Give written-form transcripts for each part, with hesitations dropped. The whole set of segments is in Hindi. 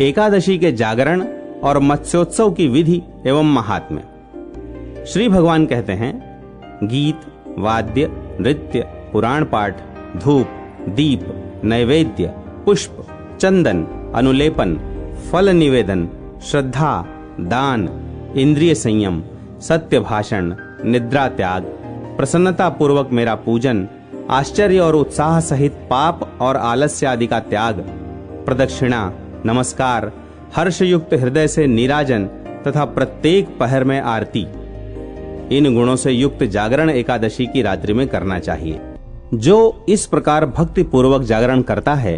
एकादशी के जागरण और मत्स्योत्सव की विधि एवं महात्म्य। श्री भगवान कहते हैं, गीत, वाद्य, नृत्य, पुराण पाठ, धूप, दीप, नैवेद्य, पुष्प, चंदन, अनुलेपन, फल निवेदन, श्रद्धा, दान, इंद्रिय संयम, सत्य भाषण, निद्रा त्याग, प्रसन्नता पूर्वक मेरा पूजन, आश्चर्य और उत्साह सहित पाप और आलस्य आदि का त्याग, प्रदक्षिणा, नमस्कार, हर्षयुक्त हृदय से नीराजन तथा प्रत्येक पहर में आरती, इन गुणों से युक्त जागरण एकादशी की रात्रि में करना चाहिए। जो इस प्रकार भक्ति पूर्वक जागरण करता है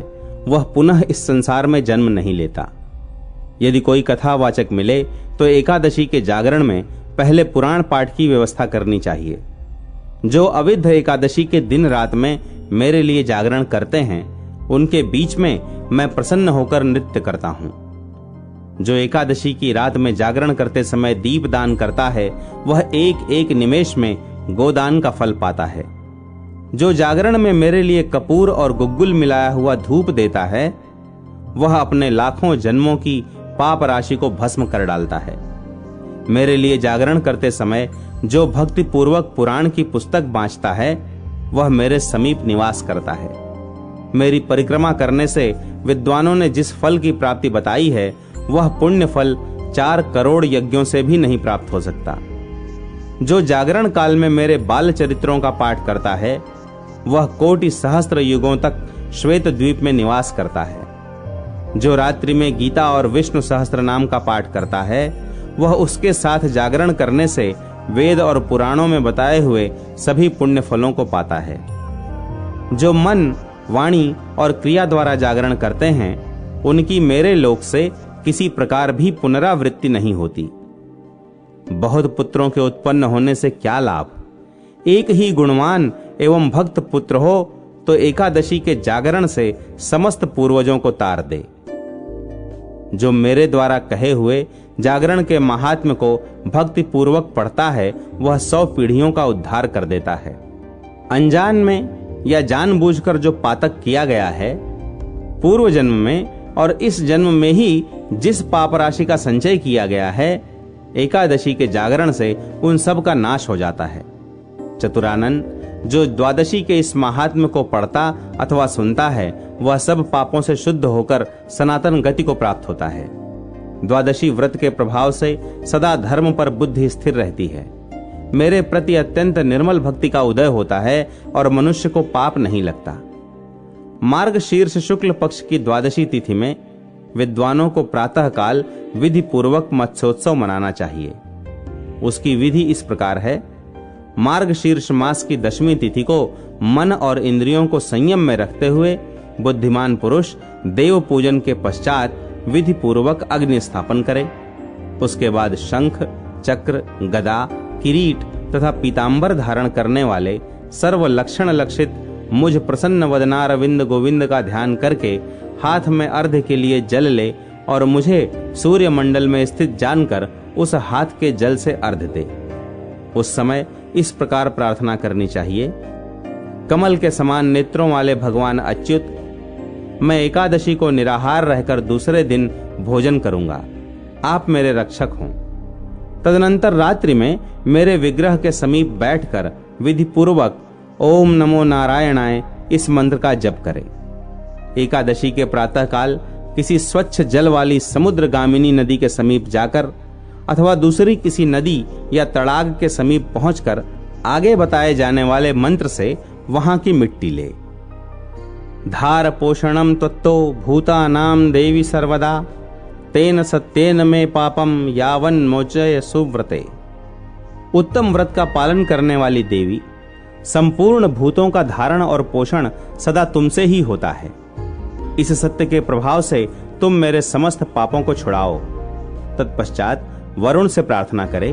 वह पुनः इस संसार में जन्म नहीं लेता। यदि कोई कथावाचक मिले तो एकादशी के जागरण में पहले पुराण पाठ की व्यवस्था करनी चाहिए। जो अविद्ध एकादशी के दिन रात में मेरे लिए जागरण करते हैं उनके बीच में मैं प्रसन्न होकर नृत्य करता हूं। जो एकादशी की रात में जागरण करते समय दीप दान करता है वह एक एक निमेष में गोदान का फल पाता है। जो जागरण में मेरे लिए कपूर और गुग्गुल मिलाया हुआ धूप देता है वह अपने लाखों जन्मों की पाप राशि को भस्म कर डालता है। मेरे लिए जागरण करते समय जो भक्ति पूर्वक पुराण की पुस्तक बांचता है वह मेरे समीप निवास करता है। मेरी परिक्रमा करने से विद्वानों ने जिस फल की प्राप्ति बताई है वह पुण्य फल 4 करोड़ यज्ञों से भी नहीं प्राप्त हो सकता। जो जागरण काल में मेरे बाल चरित्रों का पाठ करता है वह कोटि सहस्त्र युगों तक श्वेत द्वीप में निवास करता है। जो रात्रि में गीता और विष्णु सहस्त्र नाम का पाठ करता है वह उसके साथ जागरण करने से वेद और पुराणों में बताए हुए सभी पुण्य फलों को पाता है। जो मन, वाणी और क्रिया द्वारा जागरण करते हैं उनकी मेरे लोक से किसी प्रकार भी पुनरावृत्ति नहीं होती। बहुत पुत्रों के उत्पन्न होने से क्या लाभ? एक ही गुणवान एवं भक्त पुत्र हो तो एकादशी के जागरण से समस्त पूर्वजों को तार दे। जो मेरे द्वारा कहे हुए जागरण के महात्म्य को भक्ति पूर्वक पढ़ता है वह 100 पीढ़ियों का उद्धार कर देता है। अनजान में या जानबूझकर जो पातक किया गया है पूर्व जन्म में और इस जन्म में ही जिस पाप राशि का संचय किया गया है एकादशी के जागरण से उन सब का नाश हो जाता है। चतुरानन, जो द्वादशी के इस महात्म्य को पढ़ता अथवा सुनता है वह सब पापों से शुद्ध होकर सनातन गति को प्राप्त होता है। द्वादशी व्रत के प्रभाव से सदा धर्म पर बुद्धि स्थिर रहती है। मेरे प्रति अत्यंत निर्मल भक्ति का उदय होता है और मनुष्य को पाप नहीं लगता। मार्ग शीर्ष शुक्ल पक्ष की द्वादशी तिथि में विद्वानों को प्रातः काल विधि पूर्वक मत्स्योत्सव मनाना चाहिए। उसकी विधि इस प्रकार है। मार्ग शीर्ष मास की 10वीं तिथि को मन और इंद्रियों को संयम में रखते हुए बुद्धिमान पुरुष देव पूजन के पश्चात विधि पूर्वक अग्नि स्थापन करे। उसके बाद शंख, चक्र, गदा, किरीट तथा पीतांबर धारण करने वाले सर्व लक्षण लक्षित मुझ प्रसन्न वदनारविंद गोविंद का ध्यान करके हाथ में अर्घ्य के लिए जल ले और मुझे सूर्य मंडल में स्थित जानकर उस हाथ के जल से अर्घ्य दे। उस समय इस प्रकार प्रार्थना करनी चाहिए। कमल के समान नेत्रों वाले भगवान अच्युत, मैं एकादशी को निराहार रहकर दूसरे दिन भोजन करूंगा। आप मेरे रक्षक हों। तदनंतर रात्रि में मेरे विग्रह के समीप बैठकर विधि पूर्वक ओम नमो नारायणाय इस मंत्र का जप करें। एकादशी के प्रातः काल किसी स्वच्छ जल वाली समुद्रगामिनी नदी के समीप जाकर अथवा दूसरी किसी नदी या तड़ाग के समीप पहुंचकर आगे बताए जाने वाले मंत्र से वहां की मिट्टी ले। धार पोषणम त्वत्तो भूतानाम देवी सर्वदा तेन सत्येन में पापम यावन मोचय सुव्रते। उत्तम व्रत का पालन करने वाली देवी, संपूर्ण भूतों का धारण और पोषण सदा तुमसे ही होता है। इस सत्य के प्रभाव से तुम मेरे समस्त पापों को छुड़ाओ। तत्पश्चात वरुण से प्रार्थना करे।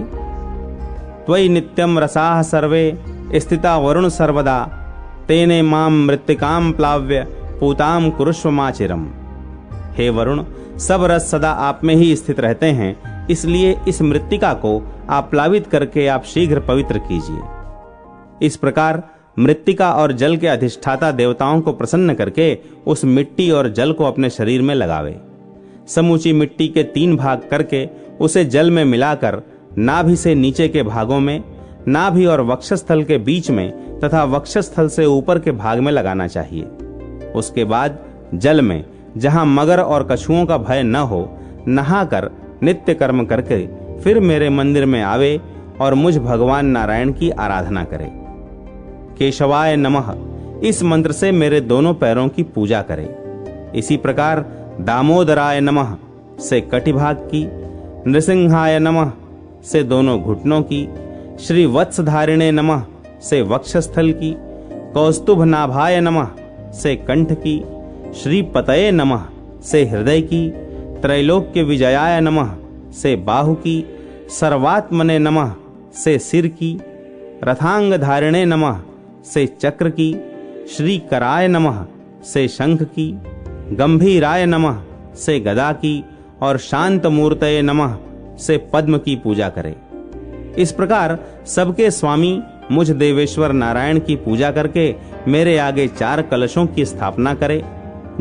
त्वयि नित्यम रसाः सर्वे स्थिता वरुण सर्वदा तेने माम मृत्तिकाम प्लाव्य पूताम कुरुष्व माचिरम। हे वरुण, सब रस सदा आप में ही स्थित रहते हैं, इसलिए इस मृत्तिका को आप प्लावित करके आप शीघ्र पवित्र कीजिए। इस प्रकार मृत्तिका और जल के अधिष्ठाता देवताओं को प्रसन्न करके उस मिट्टी और जल को अपने शरीर में लगावे। समूची मिट्टी के 3 भाग करके उसे जल में मिलाकर नाभि से नीचे के भागों में, नाभि और वक्षस्थल के बीच में तथा वक्षस्थल से ऊपर के भाग में लगाना चाहिए। उसके बाद जल में, जहां मगर और कछुओं का भय न हो, नहाकर नित्य कर्म करके फिर मेरे मंदिर में आवे और मुझ भगवान नारायण की आराधना करे। केशवाय नमः इस मंत्र से मेरे दोनों पैरों की पूजा करे। इसी प्रकार दामोदराय नमः से कटिभाग की, नृसिंहाय नमः से दोनों घुटनों की, श्री वत्सधारिणे नमः से वक्षस्थल की, कौस्तुभनाभाय नमः से कंठ की, श्री पतये नमः से हृदय की, त्रैलोक्य विजयाय नमः से बाहु की, सर्वात्मने नमः से सिर की, रथांगधारिणे नमः से चक्र की, श्री कराय नमः से शंख की, गंभीराय नमः से गदा की और शांत मूर्तये नमः से पद्म की पूजा करे। इस प्रकार सबके स्वामी मुझ देवेश्वर नारायण की पूजा करके मेरे आगे 4 कलशों की स्थापना करे,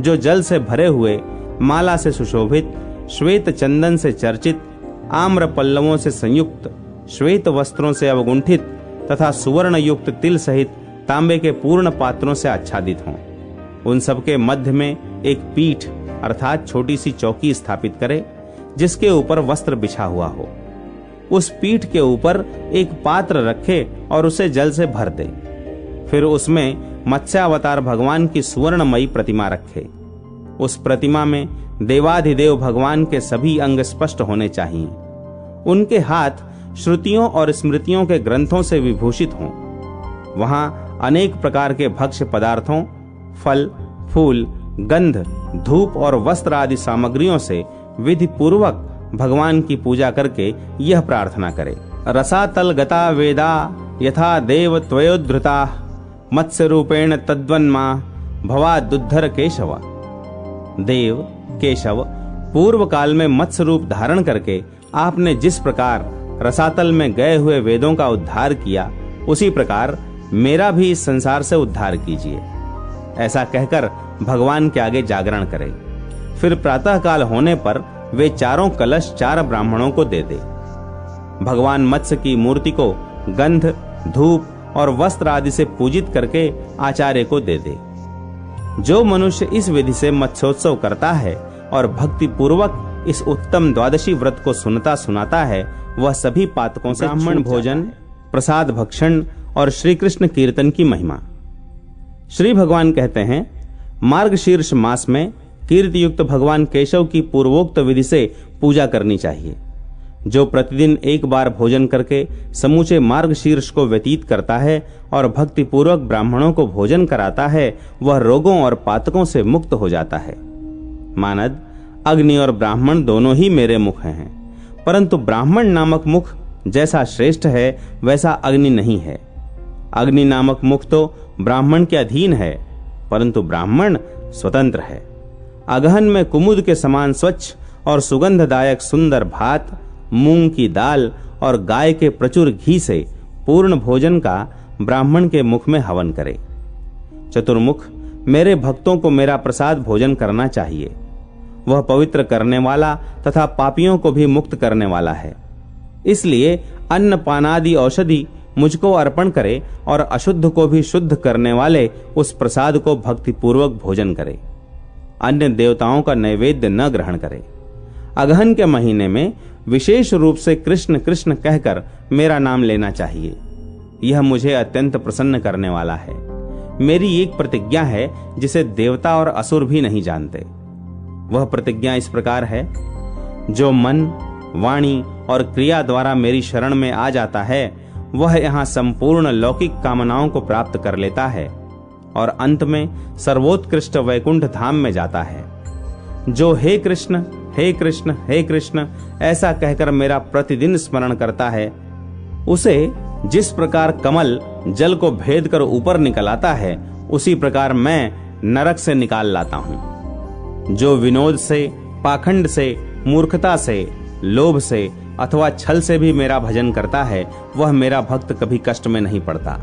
जो जल से भरे हुए, माला से सुशोभित, श्वेत चंदन से चर्चित, आम्र पल्लवों से संयुक्त, श्वेत वस्त्रों से अवगुंठित तथा सुवर्ण युक्त तिल सहित तांबे के पूर्ण पात्रों से आच्छादित हों। उन सबके मध्य में एक पीठ अर्थात छोटी सी चौकी स्थापित करे, जिसके ऊपर वस्त्र बिछा हुआ हो। उस पीठ के ऊपर एक पात्र रखे और उसे जल से भर दे। फिर उसमें मत्स्यावतार भगवान की सुवर्णमयी प्रतिमा रखे। उस प्रतिमा में देवाधिदेव भगवान के सभी अंग स्पष्ट होने चाहिए। उनके हाथ श्रुतियों और स्मृतियों के ग्रंथों से विभूषित हों। वहां अनेक प्रकार के भक्ष्य पदार्थों, फल, फूल, गंध, धूप और वस्त्र आदि सामग्रियों से विधि पूर्वक भगवान की पूजा करके यह प्रार्थना करे। रसातल गता वेदा यथा देव त्वयोद्धृता मत्स्य रूपेण तद्वन्मा भवादुद्धर केशव। देव केशव, पूर्व काल में मत्स्य रूप धारण करके आपने जिस प्रकार रसातल में गए हुए वेदों का उद्धार किया, उसी प्रकार मेरा भी इस संसार से उद्धार कीजिए। ऐसा कहकर भगवान के आगे जागरण करे। फिर प्रातः काल होने पर वे 4 कलश 4 ब्राह्मणों को दे दे। भगवान मत्स्य की मूर्ति को गंध, धूप और वस्त्र आदि से पूजित करके आचार्य को दे दे। जो मनुष्य इस विधि से मत्स्योत्सव करता है और भक्ति पूर्वक इस उत्तम द्वादशी व्रत को सुनता सुनाता है, वह सभी पातकों से ब्राह्मण भोजन, प्रसाद भक्षण और श्री कृष्ण कीर्तन की महिमा। श्री भगवान कहते हैं, मार्गशीर्ष मास में कीर्ति युक्त भगवान केशव की पूर्वोक्त विधि से पूजा करनी चाहिए। जो प्रतिदिन एक बार भोजन करके समूचे मार्गशीर्ष को व्यतीत करता है और भक्ति पूर्वक ब्राह्मणों को भोजन कराता है, वह रोगों और पातकों से मुक्त हो जाता है। मानद, अग्नि और ब्राह्मण दोनों ही मेरे मुख हैं, परंतु ब्राह्मण नामक मुख जैसा श्रेष्ठ है वैसा अग्नि नहीं है। अग्नि नामक मुख तो ब्राह्मण के अधीन है, परंतु ब्राह्मण स्वतंत्र है। अगहन में कुमुद के समान स्वच्छ और सुगंधदायक सुंदर भात, मूंग की दाल और गाय के प्रचुर घी से पूर्ण भोजन का ब्राह्मण के मुख में हवन करे। चतुर्मुख, मेरे भक्तों को मेरा प्रसाद भोजन करना चाहिए। वह पवित्र करने वाला तथा पापियों को भी मुक्त करने वाला है। इसलिए अन्न पानादि औषधि मुझको अर्पण करे और अशुद्ध को भी शुद्ध करने वाले उस प्रसाद को भक्ति पूर्वक भोजन करे। अन्य देवताओं का नैवेद्य न ग्रहण करे। अगहन के महीने में विशेष रूप से कृष्ण कृष्ण कहकर मेरा नाम लेना चाहिए। यह मुझे अत्यंत प्रसन्न करने वाला है। मेरी एक प्रतिज्ञा है जिसे देवता और असुर भी नहीं जानते। वह प्रतिज्ञा इस प्रकार है, जो मन, वाणी और क्रिया द्वारा मेरी शरण में आ जाता है, वह यहाँ संपूर्ण लौकिक कामनाओं को प्राप्त कर लेता है और अंत में सर्वोत्कृष्ट वैकुंठ धाम में जाता है। जो हे कृष्ण हे कृष्ण हे कृष्ण ऐसा कहकर मेरा प्रतिदिन स्मरण करता है, उसे जिस प्रकार कमल जल को भेद कर ऊपर निकल आता है, उसी प्रकार मैं नरक से निकाल लाता हूं। जो विनोद से, पाखंड से, मूर्खता से, लोभ से अथवा छल से भी मेरा भजन करता है, वह मेरा भक्त कभी कष्ट में नहीं पड़ता।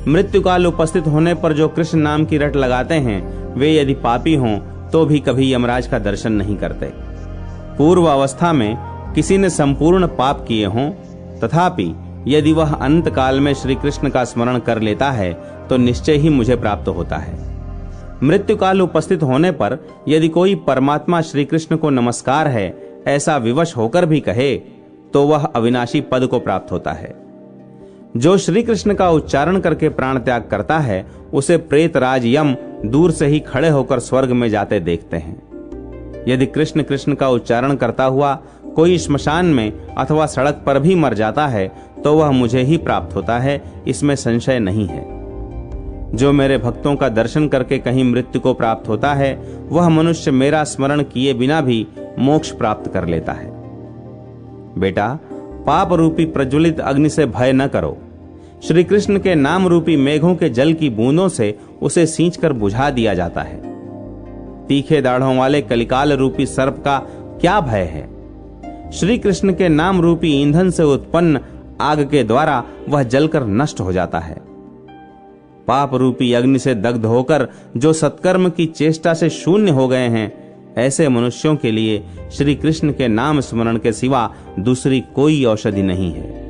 मृत्यु काल उपस्थित होने पर जो कृष्ण नाम की रट लगाते हैं, वे यदि पापी हों तो भी कभी यमराज का दर्शन नहीं करते। पूर्व अवस्था में किसी ने संपूर्ण पाप किए हों, तथापि यदि वह अंत काल में श्री कृष्ण का स्मरण कर लेता है तो निश्चय ही मुझे प्राप्त होता है। मृत्यु काल उपस्थित होने पर यदि कोई परमात्मा श्री कृष्ण को नमस्कार है ऐसा विवश होकर भी कहे तो वह अविनाशी पद को प्राप्त होता है। जो श्री कृष्ण का उच्चारण करके प्राण त्याग करता है उसे प्रेत राज यम दूर से ही खड़े होकर स्वर्ग में जाते देखते हैं। यदि कृष्ण कृष्ण का उच्चारण करता हुआ कोई श्मशान में अथवा सड़क पर भी मर जाता है तो वह मुझे ही प्राप्त होता है, इसमें संशय नहीं है। जो मेरे भक्तों का दर्शन करके कहीं मृत्यु को प्राप्त होता है वह मनुष्य मेरा स्मरण किए बिना भी मोक्ष प्राप्त कर लेता है। बेटा, पाप रूपी प्रज्वलित अग्नि से भय न करो। श्री कृष्ण के नाम रूपी मेघों के जल की बूंदों से उसे सींचकर बुझा दिया जाता है। तीखे दाढ़ों वाले कलिकाल रूपी सर्प का क्या भय है? श्री कृष्ण के नाम रूपी ईंधन से उत्पन्न आग के द्वारा वह जलकर नष्ट हो जाता है। पाप रूपी अग्नि से दग्ध होकर जो सत्कर्म की चेष्टा से शून्य हो गए हैं, ऐसे मनुष्यों के लिए श्री कृष्ण के नाम स्मरण के सिवा दूसरी कोई औषधि नहीं है।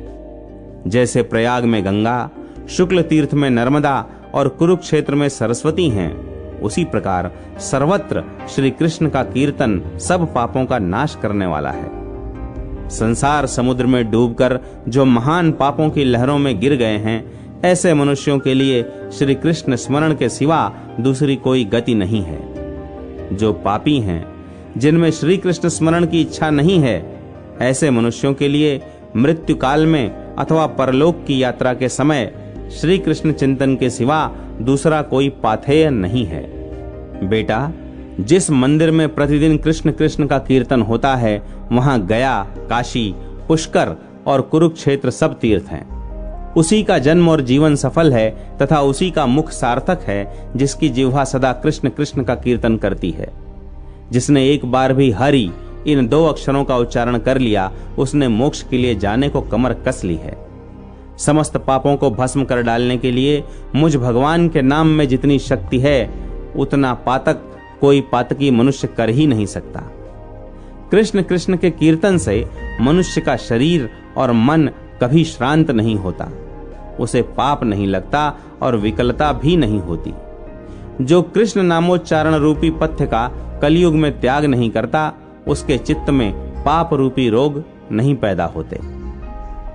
जैसे प्रयाग में गंगा, शुक्ल तीर्थ में नर्मदा और कुरुक्षेत्र में सरस्वती हैं, उसी प्रकार सर्वत्र श्री कृष्ण का कीर्तन सब पापों का नाश करने वाला है। संसार समुद्र में डूबकर जो महान पापों की लहरों में गिर गए हैं, ऐसे मनुष्यों के लिए श्री कृष्ण स्मरण के सिवा दूसरी कोई गति नहीं है। जो पापी हैं, जिनमें श्री कृष्ण स्मरण की इच्छा नहीं है, ऐसे मनुष्यों के लिए मृत्यु काल में अथवा परलोक की यात्रा के समय श्री कृष्ण चिंतन के सिवा दूसरा कोई पाथेय नहीं है। बेटा, जिस मंदिर में प्रतिदिन कृष्ण कृष्ण का कीर्तन होता है वहां गया, काशी, पुष्कर और कुरुक्षेत्र सब तीर्थ हैं। उसी का जन्म और जीवन सफल है तथा उसी का मुख सार्थक है जिसकी जिह्वा सदा कृष्ण कृष्ण का कीर्तन करती है। जिसने एक बार भी हरि इन दो अक्षरों का उच्चारण कर लिया, उसने मोक्ष के लिए जाने को कमर कस ली है। समस्त पापों को भस्म कर डालने के लिए मुझ भगवान के नाम में जितनी शक्ति है उतना पातक कोई पातकी मनुष्य कर ही नहीं सकता। कृष्ण कृष्ण के कीर्तन से मनुष्य का शरीर और मन कभी श्रांत नहीं होता, उसे पाप नहीं लगता और विकलता भी नहीं होती। जो कृष्ण नामोच्चारण रूपी पथ्य का कलयुग में त्याग नहीं करता, उसके चित्त में पाप रूपी रोग नहीं पैदा होते।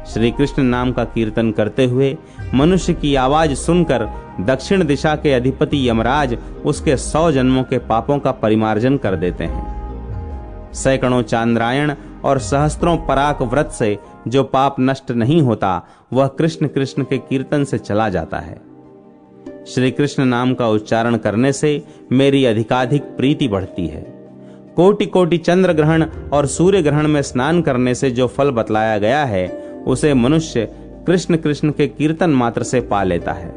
श्री कृष्ण नाम का कीर्तन करते हुए मनुष्य की आवाज सुनकर दक्षिण दिशा के अधिपति यमराज उसके 100 जन्मों के पापों का परिमार्जन कर देते हैं। सैकड़ों चांद्रायण और सहस्त्रों पराक व्रत से जो पाप नष्ट नहीं होता, वह कृष्ण कृष्ण के कीर्तन से चला जाता है। श्री कृष्ण नाम का उच्चारण करने से मेरी अधिकाधिक प्रीति बढ़ती है। कोटि कोटि चंद्र ग्रहण और सूर्य ग्रहण में स्नान करने से जो फल बतलाया गया है, उसे मनुष्य कृष्ण कृष्ण के कीर्तन मात्र से पा लेता है।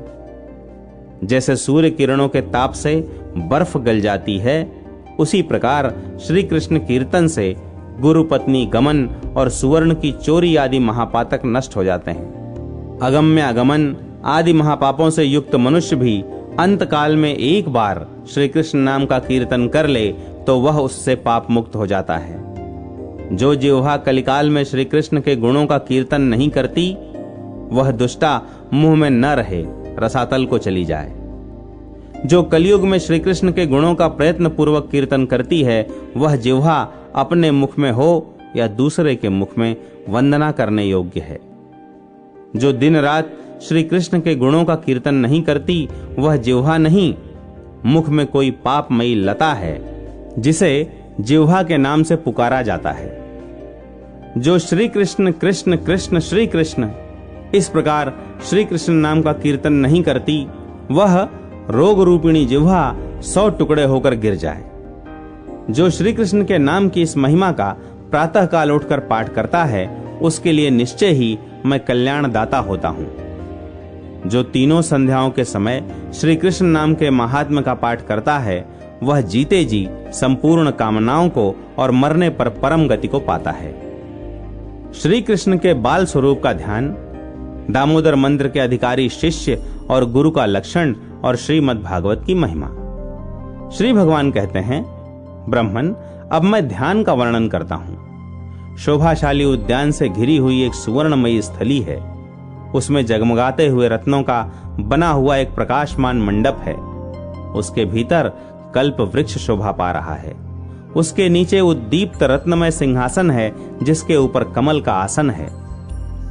जैसे सूर्य किरणों के ताप से बर्फ गल जाती है, उसी प्रकार श्री कृष्ण कीर्तन से गुरु पत्नी गमन और सुवर्ण की चोरी आदि महापातक नष्ट हो जाते हैं। अगम्य अगमन आदि महापापों से युक्त मनुष्य भी अंत काल में एक बार श्री कृष्ण नाम का कीर्तन कर ले तो वह उससे पाप मुक्त हो जाता है। जो जिह्वा कलिकाल में श्री कृष्ण के गुणों का कीर्तन नहीं करती, वह दुष्टा मुंह में न रहे, रसातल को चली जाए। जो कलयुग में श्री कृष्ण के गुणों का प्रयत्न पूर्वक कीर्तन करती है, वह जिह्वा अपने मुख में हो या दूसरे के मुख में वंदना करने योग्य है। जो दिन रात श्री कृष्ण के गुणों का कीर्तन नहीं करती, वह जिह्वा नहीं, मुख में कोई पापमयी लता है जिसे जिह्वा के नाम से पुकारा जाता है। जो श्री कृष्ण कृष्ण कृष्ण श्री कृष्ण इस प्रकार श्री कृष्ण नाम का कीर्तन नहीं करती, वह रोग रूपिणी जिह्वा 100 टुकड़े होकर गिर जाए। जो श्री कृष्ण के नाम की इस महिमा का प्रातः काल उठकर पाठ करता है, उसके लिए निश्चय ही मैं कल्याण दाता होता हूं। जो तीनों संध्याओं के समय श्री कृष्ण नाम के महात्म्य का पाठ करता है, वह जीते जी संपूर्ण कामनाओं को और मरने पर परम गति को पाता है। श्री कृष्ण के बाल स्वरूप का ध्यान, दामोदर मंत्र के अधिकारी शिष्य और गुरु का लक्षण और श्रीमद् भागवत की महिमा। श्री भगवान कहते हैं, ब्राह्मण, अब मैं ध्यान का वर्णन करता हूं। शोभाशाली उद्यान से घिरी हुई एक सुवर्णमयी स्थली है। उसमें जगमगाते हुए रत्नों का बना हुआ एक प्रकाशमान मंडप है। उसके भीतर कल्प वृक्ष शोभा पा रहा है। उसके नीचे उद्दीप्त रत्नमय सिंहासन है, जिसके ऊपर कमल का आसन है।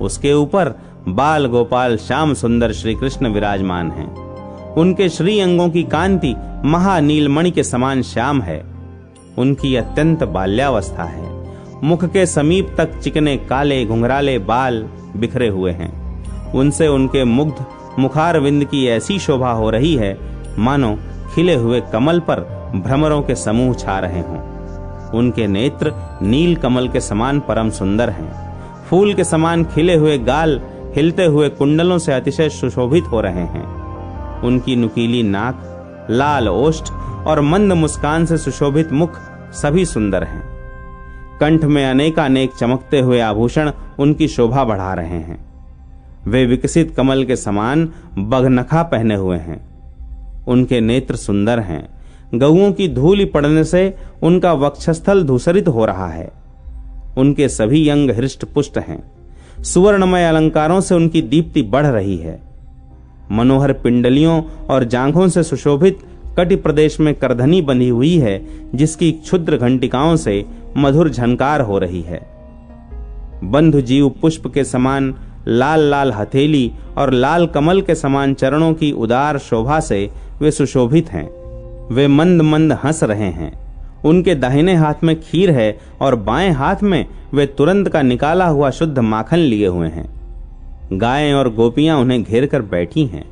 उसके ऊपर बाल गोपाल श्याम सुंदर श्री कृष्ण विराजमान हैं। उनके श्री अंगों की कांति महानीलमणि के समान श्याम है। उनकी अत्यंत बाल्यावस्था है। मुख के समीप तक चिकने काले घुंघराले बाल बिखरे हुए हैं। उनसे उनके मुग्ध मुखारविंद की ऐसी शोभा हो रही है मानो खिले हुए कमल पर भ्रमरों के समूह छा रहे हों। उनके नेत्र नील कमल के समान परम सुंदर हैं। फूल के समान खिले हुए गाल हिलते हुए कुंडलों से अतिशय सुशोभित हो रहे हैं। उनकी नुकीली नाक, लाल ओष्ठ और मंद मुस्कान से सुशोभित मुख सभी सुंदर हैं। कंठ में अनेकानेक चमकते हुए आभूषण उनकी शोभा बढ़ा रहे हैं। वे विकसित कमल के समान बघनखा पहने हुए हैं। उनके नेत्र सुंदर हैं। गऊओं की धूलि पड़ने से उनका वक्षस्थल धूसरित हो रहा है। उनके सभी अंग हृष्ट पुष्ट हैं। सुवर्णमय अलंकारों से उनकी दीप्ति बढ़ रही है। मनोहर पिंडलियों और जांघों से सुशोभित कटि प्रदेश में करधनी बंधी हुई है, जिसकी क्षुद्र घंटिकाओं से मधुर झनकार हो रही है। बंधु जीव पुष्प के समान लाल लाल हथेली और लाल कमल के समान चरणों की उदार शोभा से वे सुशोभित हैं। वे मंद मंद हंस रहे हैं। उनके दाहिने हाथ में खीर है और बाएं हाथ में वे तुरंत का निकाला हुआ शुद्ध माखन लिए हुए हैं। गायें और गोपियां उन्हें घेर कर बैठी हैं।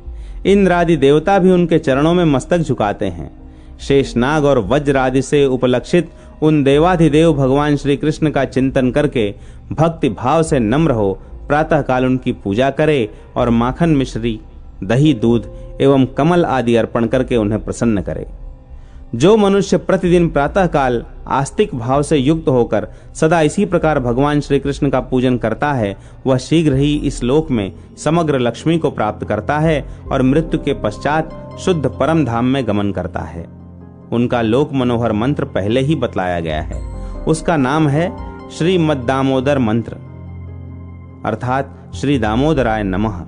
इंद्र आदि देवता भी उनके चरणों में मस्तक झुकाते हैं। शेषनाग और वज्र आदि से उपलक्षित उन देवाधिदेव भगवान श्री कृष्ण का चिंतन करके भक्ति भाव से नम्र हो प्रातःकाल उनकी पूजा करे और माखन मिश्री, दही, दूध एवं कमल आदि अर्पण करके उन्हें प्रसन्न करे। जो मनुष्य प्रतिदिन प्रातःकाल आस्तिक भाव से युक्त होकर सदा इसी प्रकार भगवान श्री कृष्ण का पूजन करता है, वह शीघ्र ही इस लोक में समग्र लक्ष्मी को प्राप्त करता है और मृत्यु के पश्चात शुद्ध परम धाम में गमन करता है। उनका लोक मनोहर मंत्र पहले ही बतलाया गया है। उसका नाम है श्रीमद् दामोदर मंत्र, अर्थात श्री दामोदराय नमः।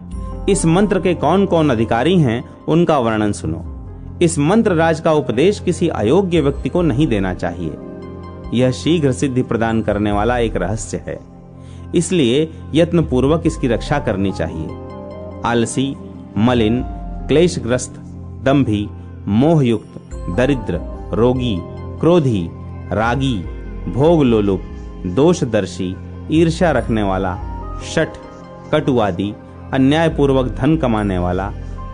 इस मंत्र के कौन कौन अधिकारी हैं, उनका वर्णन सुनो। इस मंत्र राज का उपदेश किसी अयोग्य व्यक्ति को नहीं देना चाहिए। यह शीघ्र सिद्धि प्रदान करने वाला एक रहस्य है, इसलिए यत्न पूर्वक इसकी रक्षा करनी चाहिए। आलसी, मलिन, क्लेशग्रस्त, दंभी, मोहयुक्त, दरिद्र, रोगी, क्रोधी, रागी, भोग लोलुप, दोषदर्शी, ईर्ष्या रखने वाला, शठ, कटुवादी, अन्यायपूर्वक धन कमाने वाला,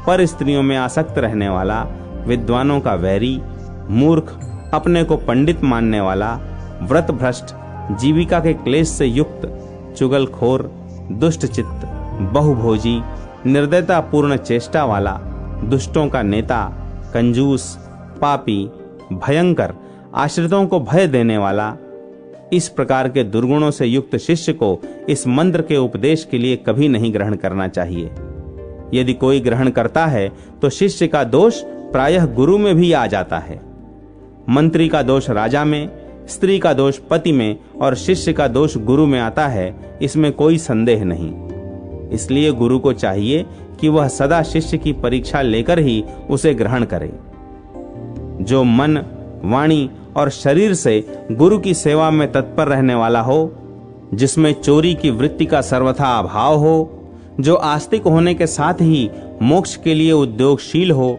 पर स्त्रियों में आसक्त रहने वाला, विद्वानों का वैरी, मूर्ख, अपने को पंडित मानने वाला, व्रत भ्रष्ट, जीविका के क्लेश से युक्त, चुगलखोर, दुष्टचित्त, बहुभोजी, निर्दयता पूर्ण चेष्टा वाला, दुष्टों का नेता, कंजूस, पापी, भयंकर, आश्रितों को भय देने वाला, इस प्रकार के दुर्गुणों से युक्त शिष्य को इस मंत्र के उपदेश के लिए कभी नहीं ग्रहण करना चाहिए। यदि कोई ग्रहण करता है तो शिष्य का दोष प्रायः गुरु में भी आ जाता है। मंत्री का दोष राजा में, स्त्री का दोष पति में और शिष्य का दोष गुरु में आता है, इसमें कोई संदेह नहीं। इसलिए गुरु को चाहिए कि वह सदा शिष्य की परीक्षा लेकर ही उसे ग्रहण करे। जो मन, वाणी और शरीर से गुरु की सेवा में तत्पर रहने वाला हो, जिसमें चोरी की वृत्ति का सर्वथा अभाव हो, जो आस्तिक होने के साथ ही मोक्ष के लिए उद्योगशील हो,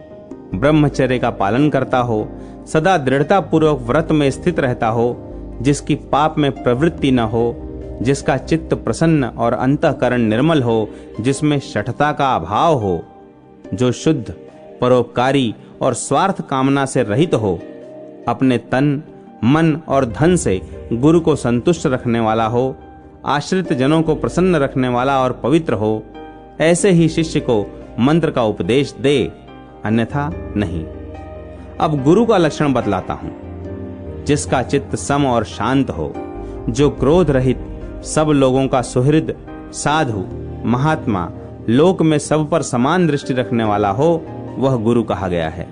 ब्रह्मचर्य का पालन करता हो, सदा दृढ़ता पूर्वक व्रत में स्थित रहता हो, जिसकी पाप में प्रवृत्ति न हो, जिसका चित्त प्रसन्न और अंतःकरण निर्मल हो, जिसमें शठता का अभाव हो, जो शुद्ध, परोपकारी और स्वार्थ कामना से रहित हो, अपने तन, मन और धन से गुरु को संतुष्ट रखने वाला हो, आश्रित जनों को प्रसन्न रखने वाला और पवित्र हो, ऐसे ही शिष्य को मंत्र का उपदेश दे, अन्यथा नहीं। अब गुरु का लक्षण बतलाता हूं। जिसका चित्त सम और शांत हो, जो क्रोध रहित, सब लोगों का सुहृद, साधु, महात्मा, लोक में सब पर समान दृष्टि रखने वाला हो, वह गुरु कहा गया है।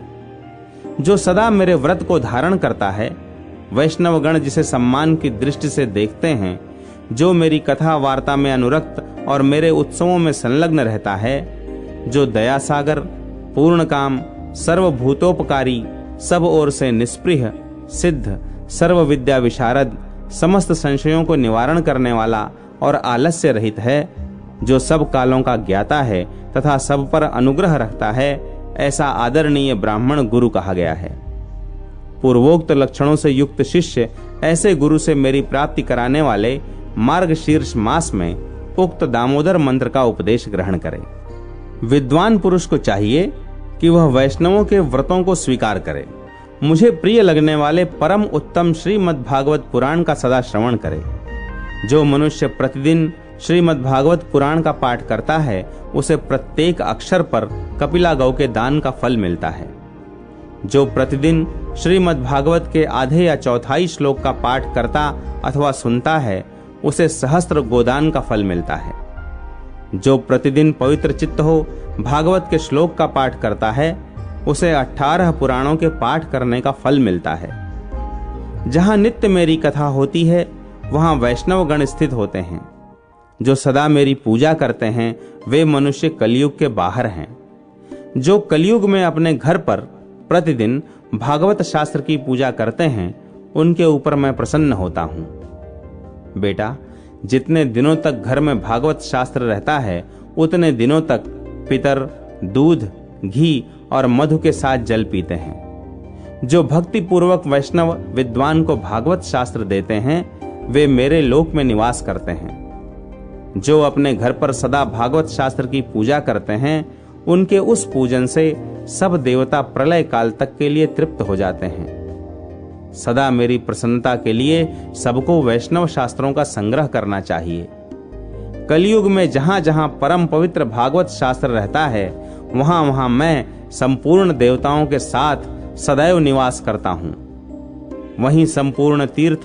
जो सदा मेरे व्रत को धारण करता है, वैष्णवगण जिसे सम्मान की दृष्टि से देखते हैं, जो मेरी कथा वार्ता में अनुरक्त और मेरे उत्सवों में संलग्न रहता है, जो दया सागर, पूर्ण काम, सर्वभूतोपकारी, सब ओर से निष्पृह, सिद्ध, सर्व विद्या विशारद, समस्त संशयों को निवारण करने वाला और आलस्य रहित है, जो सब कालों का ज्ञाता है तथा सब पर अनुग्रह रखता है, ऐसा आदरणीय ब्राह्मण गुरु कहा गया है। पूर्वोक्त लक्षणों से युक्त शिष्य ऐसे गुरु से मेरी प्राप्ति कराने वाले मार्गशीर्ष मास में उक्त दामोदर मंत्र का उपदेश ग्रहण करे। विद्वान पुरुष को चाहिए कि वह वैष्णवों के व्रतों को स्वीकार करे। मुझे प्रिय लगने वाले परम उत्तम श्रीमद् भागवत पुराण का सदा श्रवण करे। जो मनुष्य प्रतिदिन श्रीमद् भागवत पुराण का पाठ करता है, उसे प्रत्येक अक्षर पर कपिला गौ के दान का फल मिलता है। जो प्रतिदिन श्रीमद् भागवत के आधे या चौथाई श्लोक का पाठ करता अथवा सुनता है, उसे सहस्त्र गोदान का फल मिलता है। जो प्रतिदिन पवित्र चित्त हो भागवत के श्लोक का पाठ करता है, उसे 18 पुराणों के पाठ करने का फल मिलता है। जहां नित्य मेरी कथा होती है, वहां वैष्णव गण स्थित होते हैं। जो सदा मेरी पूजा करते हैं, वे मनुष्य कलयुग के बाहर हैं। जो कलयुग में अपने घर पर प्रतिदिन भागवत शास्त्र की पूजा करते हैं, उनके ऊपर मैं प्रसन्न होता हूं। बेटा, जितने दिनों तक घर में भागवत शास्त्र रहता है, उतने दिनों तक पितर दूध, घी और मधु के साथ जल पीते हैं। जो भक्ति पूर्वक वैष्णव विद्वान को भागवत शास्त्र देते हैं, वे मेरे लोक में निवास करते हैं। जो अपने घर पर सदा भागवत शास्त्र की पूजा करते हैं, उनके उस पूजन से सब देवता प्रलय काल तक के लिए तृप्त हो जाते हैं। सदा मेरी प्रसन्नता के लिए सबको वैष्णव शास्त्रों का संग्रह करना चाहिए। कलयुग में जहां जहां परम पवित्र भागवत शास्त्र रहता है, वहां वहां मैं संपूर्ण देवताओं के साथ सदैव निवास करता हूं। वहीं संपूर्ण तीर्थ,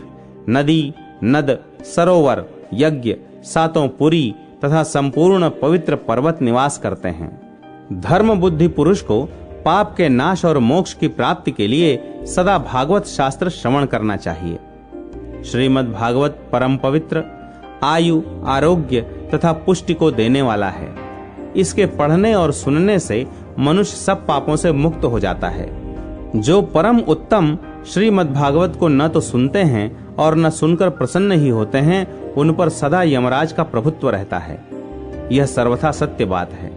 नदी, नद, सरोवर, यज्ञ, सातों पुरी तथा संपूर्ण पवित्र पर्वत निवास करते हैं। धर्म बुद्धि पुरुष को पाप के नाश और मोक्ष की प्राप्ति के लिए सदा भागवत शास्त्र श्रवण करना चाहिए। श्रीमद् भागवत परम पवित्र, आयु, आरोग्य तथा पुष्टि को देने वाला है। इसके पढ़ने और सुनने से मनुष्य सब पापों से मुक्त हो जाता है। जो परम उत्तम श्रीमद् भागवत को न तो सुनते हैं और न सुनकर प्रसन्न ही होते हैं, उन पर सदा यमराज का प्रभुत्व रहता है। यह सर्वथा सत्य बात है।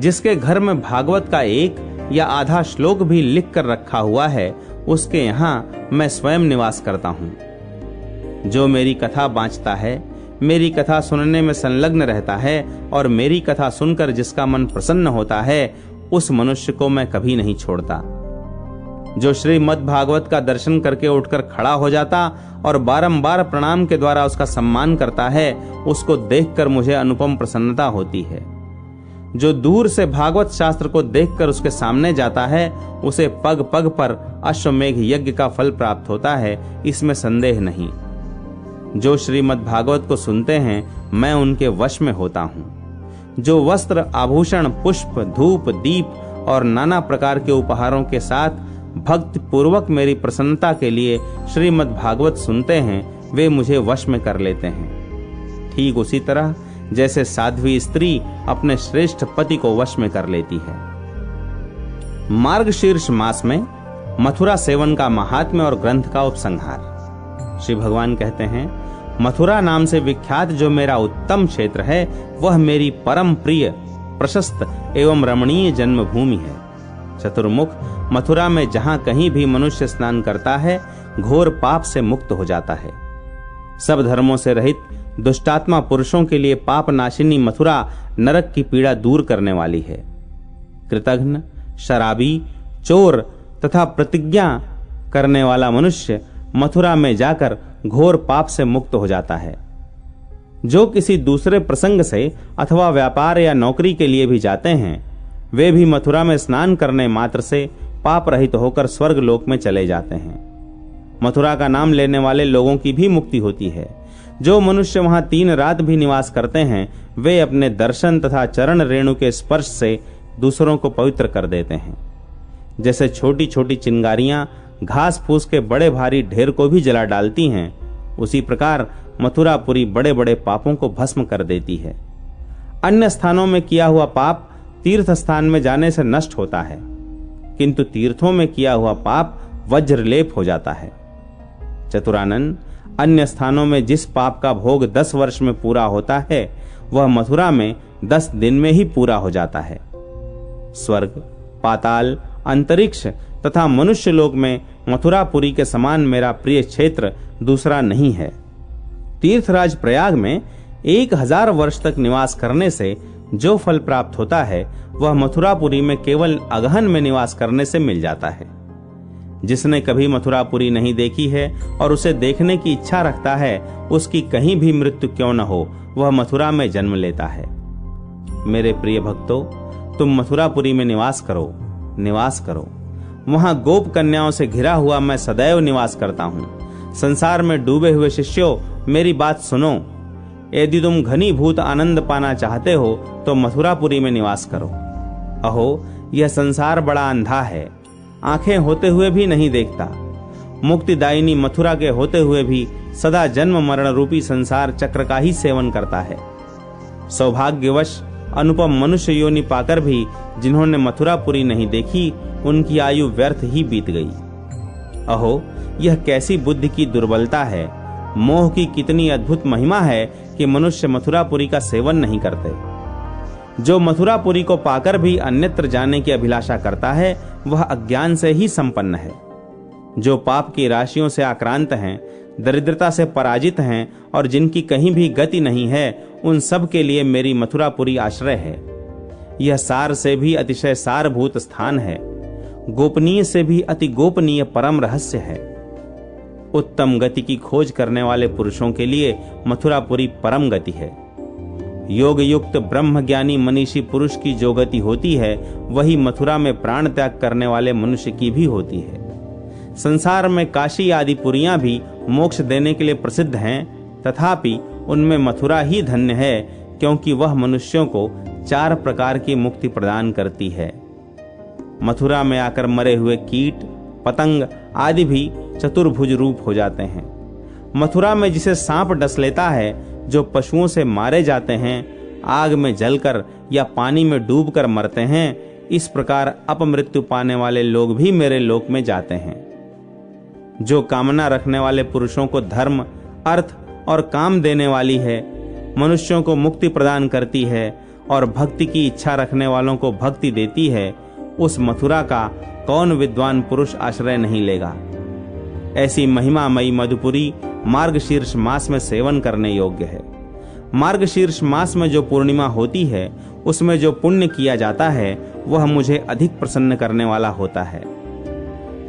जिसके घर में भागवत का एक या आधा श्लोक भी लिख कर रखा हुआ है, उसके यहाँ मैं स्वयं निवास करता हूँ। जो मेरी कथा बाँचता है, मेरी कथा सुनने में संलग्न रहता है और मेरी कथा सुनकर जिसका मन प्रसन्न होता है, उस मनुष्य को मैं कभी नहीं छोड़ता। जो श्रीमद् भागवत का दर्शन करके उठकर खड़ा हो जाता और बारंबार प्रणाम के द्वारा उसका सम्मान करता है, उसको देखकर मुझे अनुपम प्रसन्नता होती है। जो दूर से भागवत शास्त्र को देखकर उसके सामने जाता है, उसे पग पग पर अश्वमेघ यज्ञ का फल प्राप्त होता है, इसमें संदेह नहीं। जो श्रीमद् भागवत को सुनते हैं, मैं उनके वश में होता हूँ। जो वस्त्र, आभूषण, पुष्प, धूप, दीप और नाना प्रकार के उपहारों के साथ भक्ति पूर्वक मेरी प्रसन्नता के लिए श्रीमद् भागवत सुनते हैं, वे मुझे वश में कर लेते हैं। ठीक उसी तरह जैसे साध्वी स्त्री अपने श्रेष्ठ पति को वश में कर लेती है। मार्गशीर्ष मास में मथुरा सेवन का महात्म्य और ग्रंथ का उपसंहार। श्री भगवान कहते हैं, मथुरा नाम से विख्यात जो मेरा उत्तम क्षेत्र है, वह मेरी परम प्रिय, प्रशस्त एवं रमणीय जन्मभूमि है। चतुर्मुख मथुरा में जहां कहीं भी मनुष्य स्नान करता है, घोर पाप से मुक्त हो जाता है। सब धर्मों से रहित दुष्टात्मा पुरुषों के लिए पाप नाशिनी मथुरा नरक की पीड़ा दूर करने वाली है। कृतघ्न, शराबी, चोर तथा प्रतिज्ञा करने वाला मनुष्य मथुरा में जाकर घोर पाप से मुक्त हो जाता है। जो किसी दूसरे प्रसंग से अथवा व्यापार या नौकरी के लिए भी जाते हैं, वे भी मथुरा में स्नान करने मात्र से पाप रहित होकर स्वर्ग लोक में चले जाते हैं। मथुरा का नाम लेने वाले लोगों की भी मुक्ति होती है। जो मनुष्य वहां 3 रात भी निवास करते हैं, वे अपने दर्शन तथा चरण रेणु के स्पर्श से दूसरों को पवित्र कर देते हैं। जैसे छोटी छोटी चिंगारियां घास फूस के बड़े भारी ढेर को भी जला डालती हैं, उसी प्रकार मथुरापुरी बड़े बड़े पापों को भस्म कर देती है। अन्य स्थानों में किया हुआ पाप तीर्थ स्थान में जाने से नष्ट होता है, किंतु तीर्थों में किया हुआ पाप वज्रलेप हो जाता है। चतुरानन, अन्य स्थानों में जिस पाप का भोग 10 वर्ष में पूरा होता है, वह मथुरा में 10 दिन में ही पूरा हो जाता है। स्वर्ग, पाताल, अंतरिक्ष तथा मनुष्य लोक में मथुरापुरी के समान मेरा प्रिय क्षेत्र दूसरा नहीं है। तीर्थराज प्रयाग में 1000 वर्ष तक निवास करने से जो फल प्राप्त होता है, वह मथुरापुरी में केवल अगहन में निवास करने से मिल जाता है। जिसने कभी मथुरापुरी नहीं देखी है और उसे देखने की इच्छा रखता है, उसकी कहीं भी मृत्यु क्यों न हो, वह मथुरा में जन्म लेता है। मेरे प्रिय भक्तों, तुम मथुरापुरी में निवास करो। वहां गोप कन्याओं से घिरा हुआ मैं सदैव निवास करता हूं। संसार में डूबे हुए शिष्यों, मेरी बात सुनो। यदि तुम घनीभूत आनंद पाना चाहते हो तो मथुरापुरी में निवास करो। अहो, यह संसार बड़ा अंधा है, आंखें होते हुए भी नहीं देखता। मुक्तिदायिनी मथुरा के होते हुए भी सदा जन्म मरण रूपी संसार चक्र का ही सेवन करता है। सौभाग्यवश अनुपम मनुष्य योनि पाकर भी जिन्होंने मथुरापुरी नहीं देखी, उनकी आयु व्यर्थ ही बीत गई। अहो, यह कैसी बुद्धि की दुर्बलता है। मोह की कितनी अद्भुत महिमा है कि मनुष्य मथुरापुरी का सेवन नहीं करते। जो मथुरापुरी को पाकर भी अन्यत्र जाने की अभिलाषा करता है, वह अज्ञान से ही संपन्न है। जो पाप की राशियों से आक्रांत हैं, दरिद्रता से पराजित हैं और जिनकी कहीं भी गति नहीं है, उन सब के लिए मेरी मथुरापुरी आश्रय है। यह सार से भी अतिशय सारभूत स्थान है, गोपनीय से भी अति गोपनीय परम रहस्य है। उत्तम गति की खोज करने वाले पुरुषों के लिए मथुरापुरी परम गति है। योग युक्त ब्रह्म ज्ञानी मनीषी पुरुष की जो गति होती है, वही मथुरा में प्राण त्याग करने वाले मनुष्य की भी होती है। संसार में काशी आदि पुरियां भी मोक्ष देने के लिए प्रसिद्ध हैं, तथापि उनमें मथुरा ही धन्य है, क्योंकि वह मनुष्यों को 4 प्रकार की मुक्ति प्रदान करती है। मथुरा में आकर मरे हुए कीट, पतंग आदि भी चतुर्भुज रूप हो जाते हैं। मथुरा में जिसे सांप डस लेता है, जो पशुओं से मारे जाते हैं, आग में जलकर या पानी में डूबकर मरते हैं, इस प्रकार अपमृत्यु पाने वाले लोग भी मेरे लोक में जाते हैं। जो कामना रखने वाले पुरुषों को धर्म, अर्थ और काम देने वाली है, मनुष्यों को मुक्ति प्रदान करती है और भक्ति की इच्छा रखने वालों को भक्ति देती है, उस मथुरा का कौन विद्वान पुरुष आश्रय नहीं लेगा। ऐसी महिमामयी मधुपुरी मार्गशीर्ष मास में सेवन करने योग्य है। मार्गशीर्ष मास में जो पूर्णिमा होती है, उसमें जो पुण्य किया जाता है, वह मुझे अधिक प्रसन्न करने वाला होता है।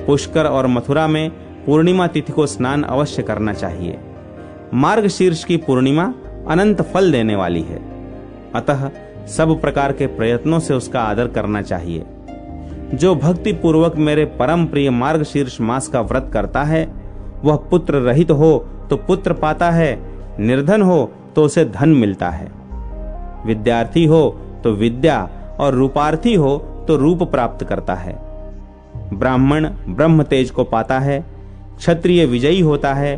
पुष्कर और मथुरा में पूर्णिमा तिथि को स्नान अवश्य करना चाहिए। मार्गशीर्ष की पूर्णिमा अनंत फल देने वाली है, अतः सब प्रकार के प्रयत्नों से उसका आदर करना चाहिए। जो भक्ति पूर्वक मेरे परम प्रिय मार्गशीर्ष मास का व्रत करता है, वह पुत्र रहित हो तो पुत्र पाता है, निर्धन हो तो उसे धन मिलता है, विद्यार्थी हो तो विद्या और रूपार्थी हो तो रूप प्राप्त करता है, ब्राह्मण ब्रह्म तेज को पाता है, क्षत्रिय विजयी होता है,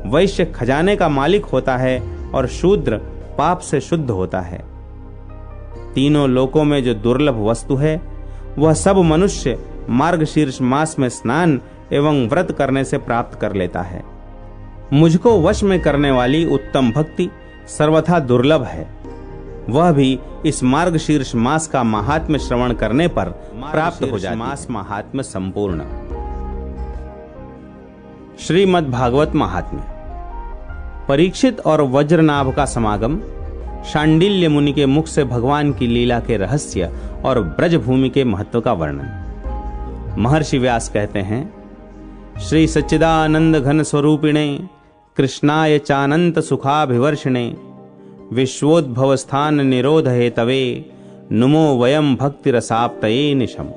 वैश्य खजाने का मालिक होता है और शूद्र पाप से शुद्ध होता है। तीनों लोकों में जो दुर्लभ वस्तु है, वह सब मनुष्य मार्गशीर्ष मास में स्नान एवं व्रत करने से प्राप्त कर लेता है। मुझको वश में करने वाली उत्तम भक्ति सर्वथा दुर्लभ है, वह भी इस मार्गशीर्ष मास का महात्म्य श्रवण करने पर प्राप्त हो जाती है। मास महात्म्य संपूर्ण। श्रीमद् भागवत महात्म्य। परीक्षित और वज्रनाभ का समागम, शांडिल्य मुनि के मुख से भगवान की लीला के रहस्य और ब्रजभूमि के महत्व का वर्णन। महर्षि व्यास कहते हैं, श्री सच्चिदानंद घन स्वरूपिणे कृष्णाय चानंत सुखाभिवर्षिणे विश्वोद्भव स्थान निरोध हेतवे नुमो वयम भक्ति रसाप्तये निशम।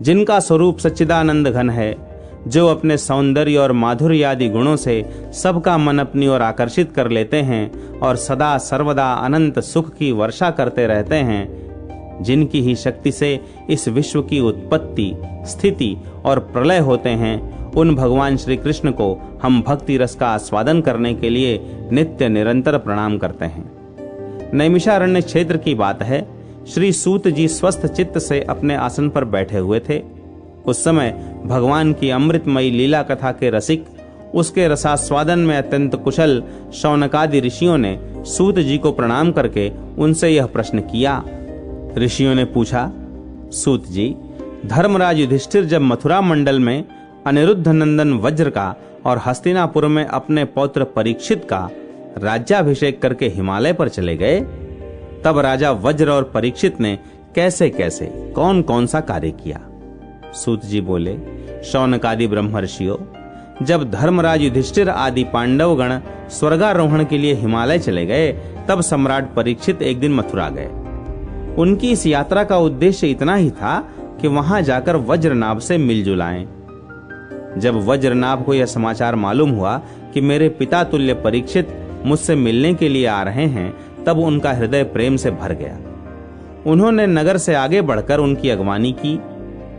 जिनका स्वरूप सच्चिदानंद घन है, जो अपने सौंदर्य और माधुर्य आदि गुणों से सबका मन अपनी ओर आकर्षित कर लेते हैं और सदा सर्वदा अनंत सुख की वर्षा करते रहते हैं, जिनकी ही शक्ति से इस विश्व की उत्पत्ति, स्थिति और प्रलय होते हैं, उन भगवान श्री कृष्ण को हम भक्ति रस का आस्वादन करने के लिए नित्य निरंतर प्रणाम करते हैं। नैमिषारण्य क्षेत्र की बात है, श्री सूत जी स्वस्थ चित्त से अपने आसन पर बैठे हुए थे। उस समय भगवान की अमृतमयी लीला कथा के रसिक, उसके रसास्वादन में अत्यंत कुशल शौनकादि ऋषियों ने सूत जी को प्रणाम करके उनसे यह प्रश्न किया। ऋषियों ने पूछा, सूत जी, धर्मराज युधिष्ठिर जब मथुरा मंडल में अनिरुद्ध नंदन वज्र का और हस्तिनापुर में अपने पौत्र परीक्षित का राज्याभिषेक करके हिमालय पर चले गए, तब राजा वज्र और परीक्षित ने कैसे कैसे कौन कौन सा कार्य किया? सूत जी बोले, शौनकादि ब्रह्मर्षियों, जब धर्मराज युधिष्ठिर आदि पांडव गण स्वर्गारोहण के लिए हिमालय चले गए, तब सम्राट परीक्षित एक दिन मथुरा गए। उनकी इस यात्रा का उद्देश्य इतना ही था कि वहां जाकर वज्रनाभ से मिलजुल आएं। जब वज्रनाभ को यह समाचार मालूम हुआ कि मेरे पिता तुल्य परीक्षित मुझसे मिलने के लिए आ रहे हैं, तब उनका हृदय प्रेम से भर गया। उन्होंने नगर से आगे बढ़कर उनकी अगवानी की,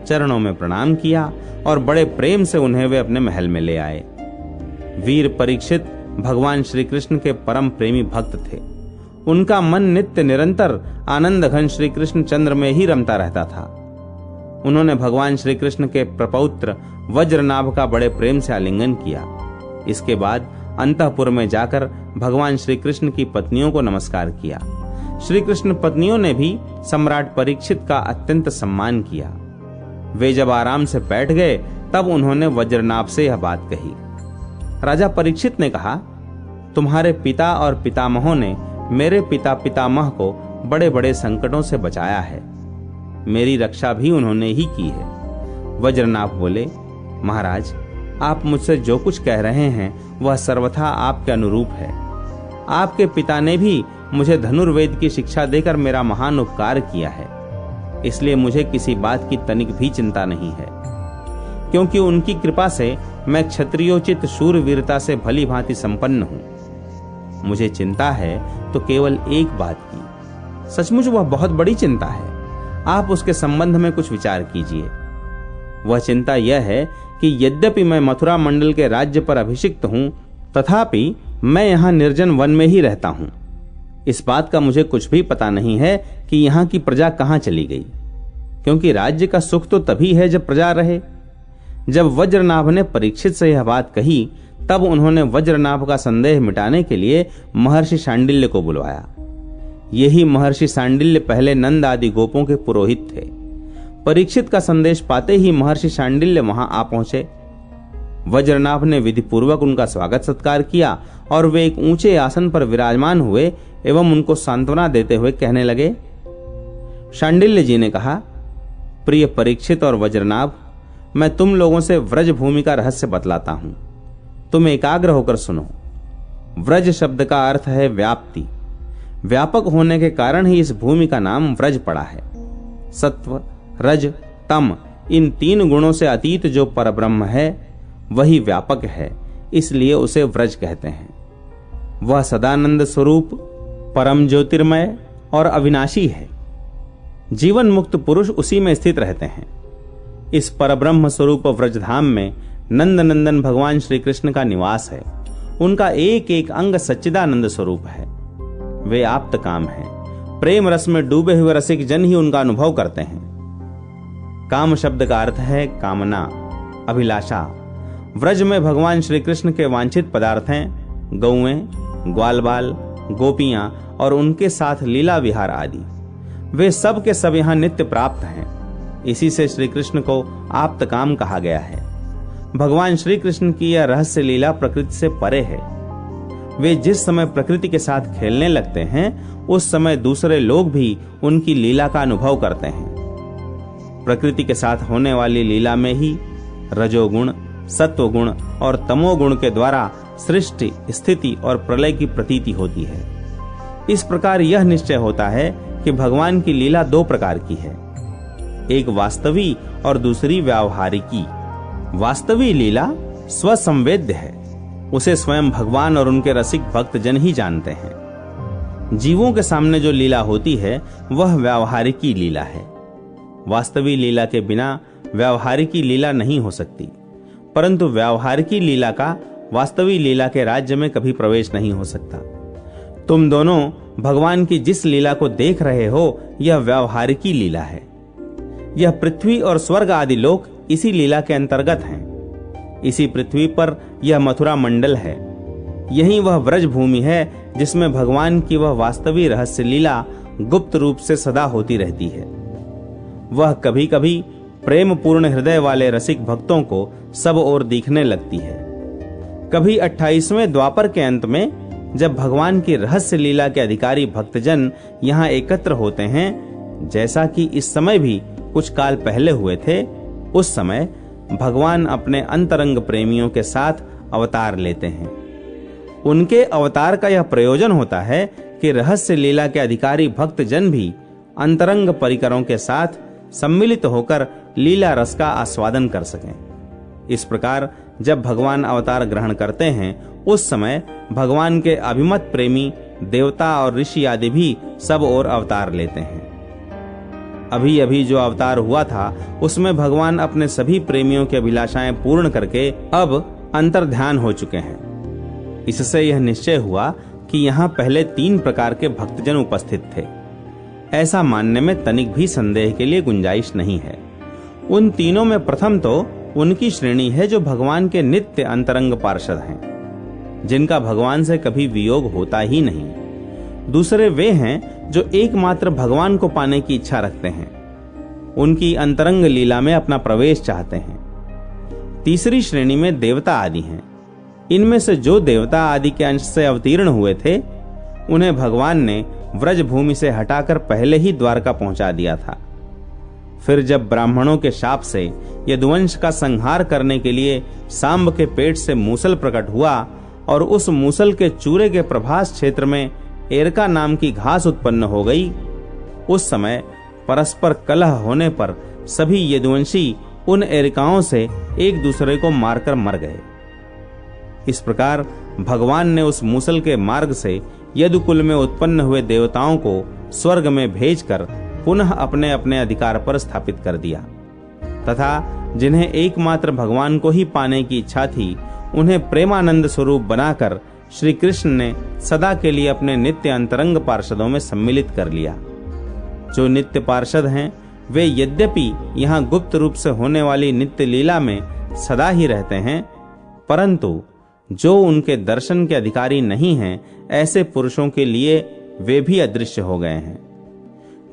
चरणों में प्रणाम किया और बड़े प्रेम से उन्हें वे अपने महल में ले आए। वीर परीक्षित भगवान श्री कृष्ण के परम प्रेमी भक्त थे। उनका मन नित्य निरंतर आनंद घन श्री कृष्ण चंद्र में ही रमता रहता था। उन्होंने भगवान श्री कृष्ण के प्रपौत्र वज्रनाभ का बड़े प्रेम से आलिंगन किया। इसके बाद अंतःपुर में जाकर भगवान श्री कृष्ण की पत्नियों को नमस्कार किया। श्री कृष्ण पत्नियों ने भी सम्राट परीक्षित का अत्यंत सम्मान किया। वे जब आराम से बैठ गए, तब उन्होंने वज्रनाभ से यह बात कही। राजा परीक्षित ने कहा, तुम्हारे पिता और पितामहों ने मेरे पिता पितामह को बड़े बड़े संकटों से बचाया है, मेरी रक्षा भी उन्होंने ही की है। वज्रनाभ बोले, महाराज, आप मुझसे जो कुछ कह रहे हैं वह सर्वथा आपके अनुरूप है। आपके पिता ने भी मुझे धनुर्वेद की शिक्षा देकर मेरा महान उपकार किया है, इसलिए मुझे किसी बात की तनिक भी चिंता नहीं है, क्योंकि उनकी कृपा से मैं क्षत्रियोचित शूरवीरता से भली भांति संपन्न हूं। मुझे चिंता है तो केवल एक बात की, सचमुच वह बहुत बड़ी चिंता है, आप उसके संबंध में कुछ विचार कीजिए। वह चिंता यह है कि यद्यपि मैं मथुरा मंडल के राज्य पर अभिषिक्त हूं, तथापि मैं यहां निर्जन वन में ही रहता हूं। इस बात का मुझे कुछ भी पता नहीं है कि यहां की प्रजा कहां चली गई, क्योंकि राज्य का सुख तो तभी है जब प्रजा रहे। जब वज्रनाभ ने परीक्षित से यह बात कही, तब उन्होंने वज्रनाभ का संदेह मिटाने के लिए महर्षि शांडिल्य को बुलवाया। यही महर्षि शांडिल्य पहले नंद आदि गोपों के पुरोहित थे। परीक्षित का संदेश पाते ही महर्षि शांडिल्य वहां आ पहुंचे। वज्रनाभ ने विधि पूर्वक उनका स्वागत सत्कार किया और वे एक ऊंचे आसन पर विराजमान हुए एवं उनको सांत्वना देते हुए कहने लगे। शांडिल्य जी ने कहा, प्रिय परीक्षित और वज्रनाभ, मैं तुम लोगों से व्रज भूमि का रहस्य बतलाता हूं, तुम एकाग्र होकर सुनो। व्रज शब्द का अर्थ है व्याप्ति। व्यापक होने के कारण ही इस भूमि का नाम व्रज पड़ा है। सत्व, रज, तम, इन तीन गुणों से अतीत जो परब्रह्म है वही व्यापक है, इसलिए उसे व्रज कहते हैं। वह सदानंद स्वरूप, परम ज्योतिर्मय और अविनाशी है। जीवन मुक्त पुरुष उसी में स्थित रहते हैं। इस परब्रह्म स्वरूप व्रजधाम में नंद नंदन भगवान श्री कृष्ण का निवास है। उनका एक एक अंग सच्चिदानंद स्वरूप है। वे आप्त काम हैं। प्रेम रस में डूबे हुए रसिक जन ही उनका अनुभव करते हैं। काम शब्द का अर्थ है कामना, अभिलाषा। व्रज में भगवान श्री कृष्ण के वांछित पदार्थ हैं गौएं, ग्वाल बाल, गोपियां और उनके साथ लीला विहार आदि। वे सब के सब यहाँ नित्य प्राप्त हैं। इसी से श्री कृष्ण को आप्त काम कहा गया है। भगवान श्री कृष्ण की यह रहस्य लीला प्रकृति से परे है। वे जिस समय प्रकृति के साथ खेलने लगते हैं, उस समय दूसरे लोग भी उनकी लीला का अनुभव करते हैं। प्रकृति के साथ होने वाली लीला में ही रजोगुण, सत्वगुण और तमोगुण के द्वारा सृष्टि, स्थिति और प्रलय की प्रतीति होती है। इस प्रकार यह निश्चय होता है कि भगवान की लीला दो प्रकार की है, एक वास्तवी और दूसरी व्यावहारिकी। वास्तवी लीला स्वसंवेद्य है, उसे स्वयं भगवान और उनके रसिक भक्त जन ही जानते हैं। जीवों के सामने जो लीला होती है वह व्यावहारिकी लीला है। वास्तविक लीला के बिना व्यावहारिकी लीला नहीं हो सकती, परंतु व्यावहारिकी लीला का वास्तविक लीला के राज्य में कभी प्रवेश नहीं हो सकता। तुम दोनों भगवान की जिस लीला को देख रहे हो यह व्यावहारिकी लीला है। यह पृथ्वी और स्वर्ग आदि लोक इसी लीला के अंतर्गत हैं। इसी पृथ्वी पर यह मथुरा मंडल है। यही वह व्रज भूमि है जिसमें भगवान की वह वास्तविक रहस्य लीला गुप्त रूप से सदा होती रहती है। वह कभी कभी प्रेम पूर्ण हृदय वाले रसिक भक्तों को सब ओर दिखने लगती है। कभी 28वें द्वापर के अंत में जब भगवान की रहस्य लीला के अधिकारी भक्तजन यहाँ एकत्र होते हैं, जैसा कि इस समय भी कुछ काल पहले हुए थे, उस समय भगवान अपने अंतरंग प्रेमियों के साथ अवतार लेते हैं। उनके अवतार का यह प्रयोजन होता है कि रहस्य लीला के अधिकारी भक्तजन भी अंतरंग परिकरों के साथ सम्मिलित होकर लीला रस का आस्वादन कर सकें। इस प्रकार जब भगवान अवतार ग्रहण करते हैं, उस समय भगवान के अभिमत प्रेमी देवता और ऋषि आदि भी सब ओर अवतार लेते हैं। अभी अभी जो अवतार हुआ था उसमें भगवान अपने सभी प्रेमियों की अभिलाषाएं पूर्ण करके अब अंतर्ध्यान हो चुके हैं। इससे यह निश्चय हुआ कि यहाँ पहले 3 प्रकार के भक्तजन उपस्थित थे। ऐसा मानने में तनिक भी संदेह के लिए गुंजाइश नहीं है। उन तीनों में प्रथम तो उनकी श्रेणी है जो भगवान के नित्य अंतरंग पार्षद हैं, जिनका भगवान से कभी वियोग होता ही नहीं। दूसरे वे हैं जो एकमात्र भगवान को पाने की इच्छा रखते हैं, उनकी अंतरंग लीला में अपना प्रवेश चाहते हैं। तीसरी श्रेणी में देवता आदि हैं। इनमें से जो देवता आदि के अंश से अवतीर्ण हुए थे, उन्हें भगवान ने व्रज भूमि से हटाकर पहले ही द्वारका पहुंचा दिया था। फिर जब ब्राह्मणों के शाप से यदुवंश का संहार करने के लिए सांब के पेट से मूसल प्रकट हुआ और उस मूसल के चूरे के प्रभास क्षेत्र में एरका नाम की घास उत्पन्न हो गई, उस समय परस्पर कलह होने पर सभी यदुवंशी उन एरिकाओं से एक दूसरे को मारकर मर गए। इस प्रकार भगवान ने उस मूसल के मार्ग से यदुकुल में उत्पन्न हुए देवताओं को स्वर्ग में भेजकर पुनः अपने अपने अधिकार पर स्थापित कर दिया, तथा जिन्हें एकमात्र भगवान को ही पाने की इच्छा थी, उन्हें प्रेमानंद स्वरूप बनाकर श्री कृष्ण ने सदा के लिए अपने नित्य अंतरंग पार्षदों में सम्मिलित कर लिया। जो नित्य पार्षद हैं, वे यद्यपि यहाँ गुप्त रूप से होने वाली नित्य लीला में सदा ही रहते हैं, परंतु जो उनके दर्शन के अधिकारी नहीं हैं, ऐसे पुरुषों के लिए वे भी अदृश्य हो गए हैं।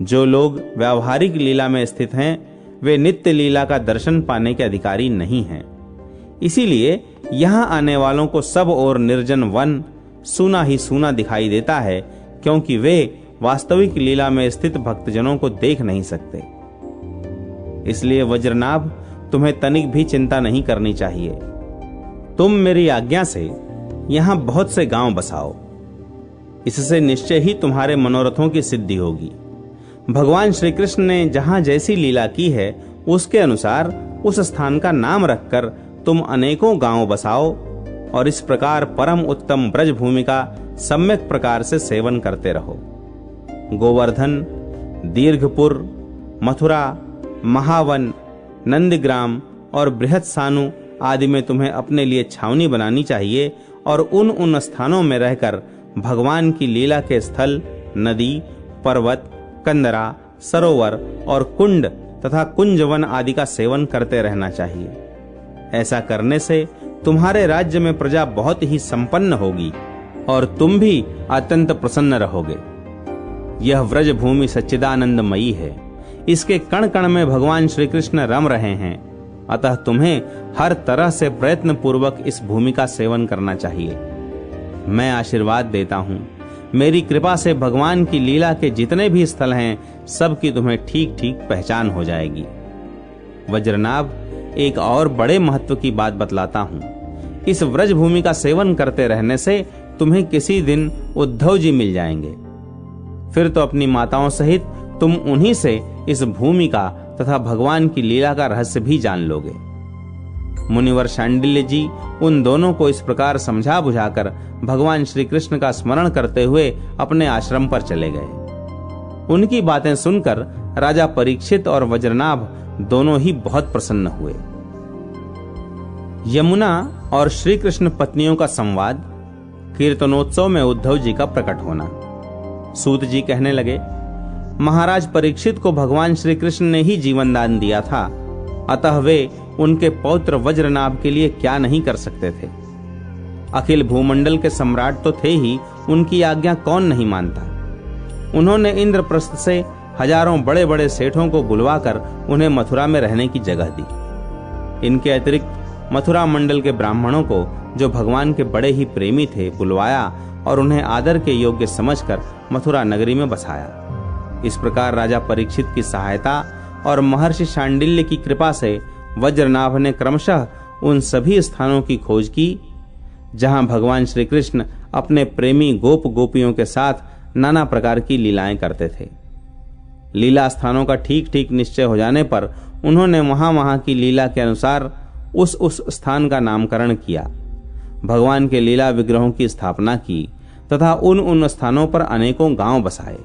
जो लोग व्यावहारिक लीला में स्थित हैं, वे नित्य लीला का दर्शन पाने के अधिकारी नहीं हैं। इसीलिए यहाँ आने वालों को सब ओर निर्जन वन सूना ही सूना दिखाई देता है, क्योंकि वे वास्तविक लीला में स्थित भक्तजनों को देख नहीं सकते। इसलिए वज्रनाभ, तुम्हें तनिक भी चिंता नहीं करनी चाहिए। तुम मेरी आज्ञा से यहाँ बहुत से गांव बसाओ। इससे निश्चय ही तुम्हारे मनोरथों की सिद्धि होगी। भगवान श्री कृष्ण ने जहाँ जैसी लीला की है, उसके अनुसार उस स्थान का नाम रखकर तुम अनेकों गांव बसाओ और इस प्रकार परम उत्तम ब्रज भूमि का सम्यक प्रकार से सेवन करते रहो। गोवर्धन, दीर्घपुर, मथुरा, महावन, नंदग्राम और बृहत सानु आदि में तुम्हें अपने लिए छावनी बनानी चाहिए और उन स्थानों में रहकर भगवान की लीला के स्थल, नदी, पर्वत, कंदरा, सरोवर और कुंड तथा कुंजवन आदि का सेवन करते रहना चाहिए। ऐसा करने से तुम्हारे राज्य में प्रजा बहुत ही संपन्न होगी और तुम भी अत्यंत प्रसन्न रहोगे। यह व्रज भूमि सच्चिदानंदमयी है। इसके कण कण में भगवान श्री कृष्ण रम रहे हैं, अतः तुम्हें हर तरह से प्रयत्न पूर्वक इस भूमि का सेवन करना चाहिए। मैं आशीर्वाद देता हूँ, मेरी कृपा से भगवान की लीला के जितने भी स्थल हैं, सब की तुम्हें ठीक ठीक पहचान हो जाएगी। वज्रनाभ, एक और बड़े महत्व की बात बतलाता हूँ। इस व्रज भूमि का सेवन करते रहने से तुम्हें किसी दिन उद्धव जी मिल जाएंगे। फिर तो अपनी माताओं सहित तुम उन्हीं से इस भूमि का तथा भगवान की लीला का रहस्य भी जान लोगे। मुनिवर शांडिल्य जी उन दोनों को इस प्रकार समझा बुझाकर भगवान श्री कृष्ण का स्मरण करते हुए अपने आश्रम पर चले गए। उनकी बातें सुनकर राजा परीक्षित और वज्रनाभ दोनों ही बहुत प्रसन्न हुए। यमुना और श्री कृष्ण पत्नियों का संवाद, कीर्तनोत्सव में उद्धव जी का प्रकट होना। सूत जी कहने लगे, महाराज परीक्षित को भगवान श्री कृष्ण ने ही जीवन दान दिया था, अतः वे उनके पौत्र वज्रनाभ के लिए क्या नहीं कर सकते थे। अखिल भूमंडल के सम्राट तो थे ही, उनकी आज्ञा कौन नहीं मानता। उन्होंने इंद्रप्रस्थ से हजारों बड़े बड़े सेठों को बुलवाकर उन्हें मथुरा में रहने की जगह दी। इनके अतिरिक्त मथुरा मंडल के ब्राह्मणों को, जो भगवान के बड़े ही प्रेमी थे, बुलवाया और उन्हें आदर के योग्य समझकर मथुरा नगरी में बसाया। इस प्रकार राजा परीक्षित की सहायता और महर्षि शांडिल्य की कृपा से वज्रनाभ ने क्रमशः उन सभी स्थानों की खोज की जहां भगवान श्री कृष्ण अपने प्रेमी गोप गोपियों के साथ नाना प्रकार की लीलाएं करते थे। लीला स्थानों का ठीक ठीक निश्चय हो जाने पर उन्होंने वहां की लीला के अनुसार उस स्थान का नामकरण किया, भगवान के लीला विग्रहों की स्थापना की तथा उन स्थानों पर अनेकों गांव बसाए।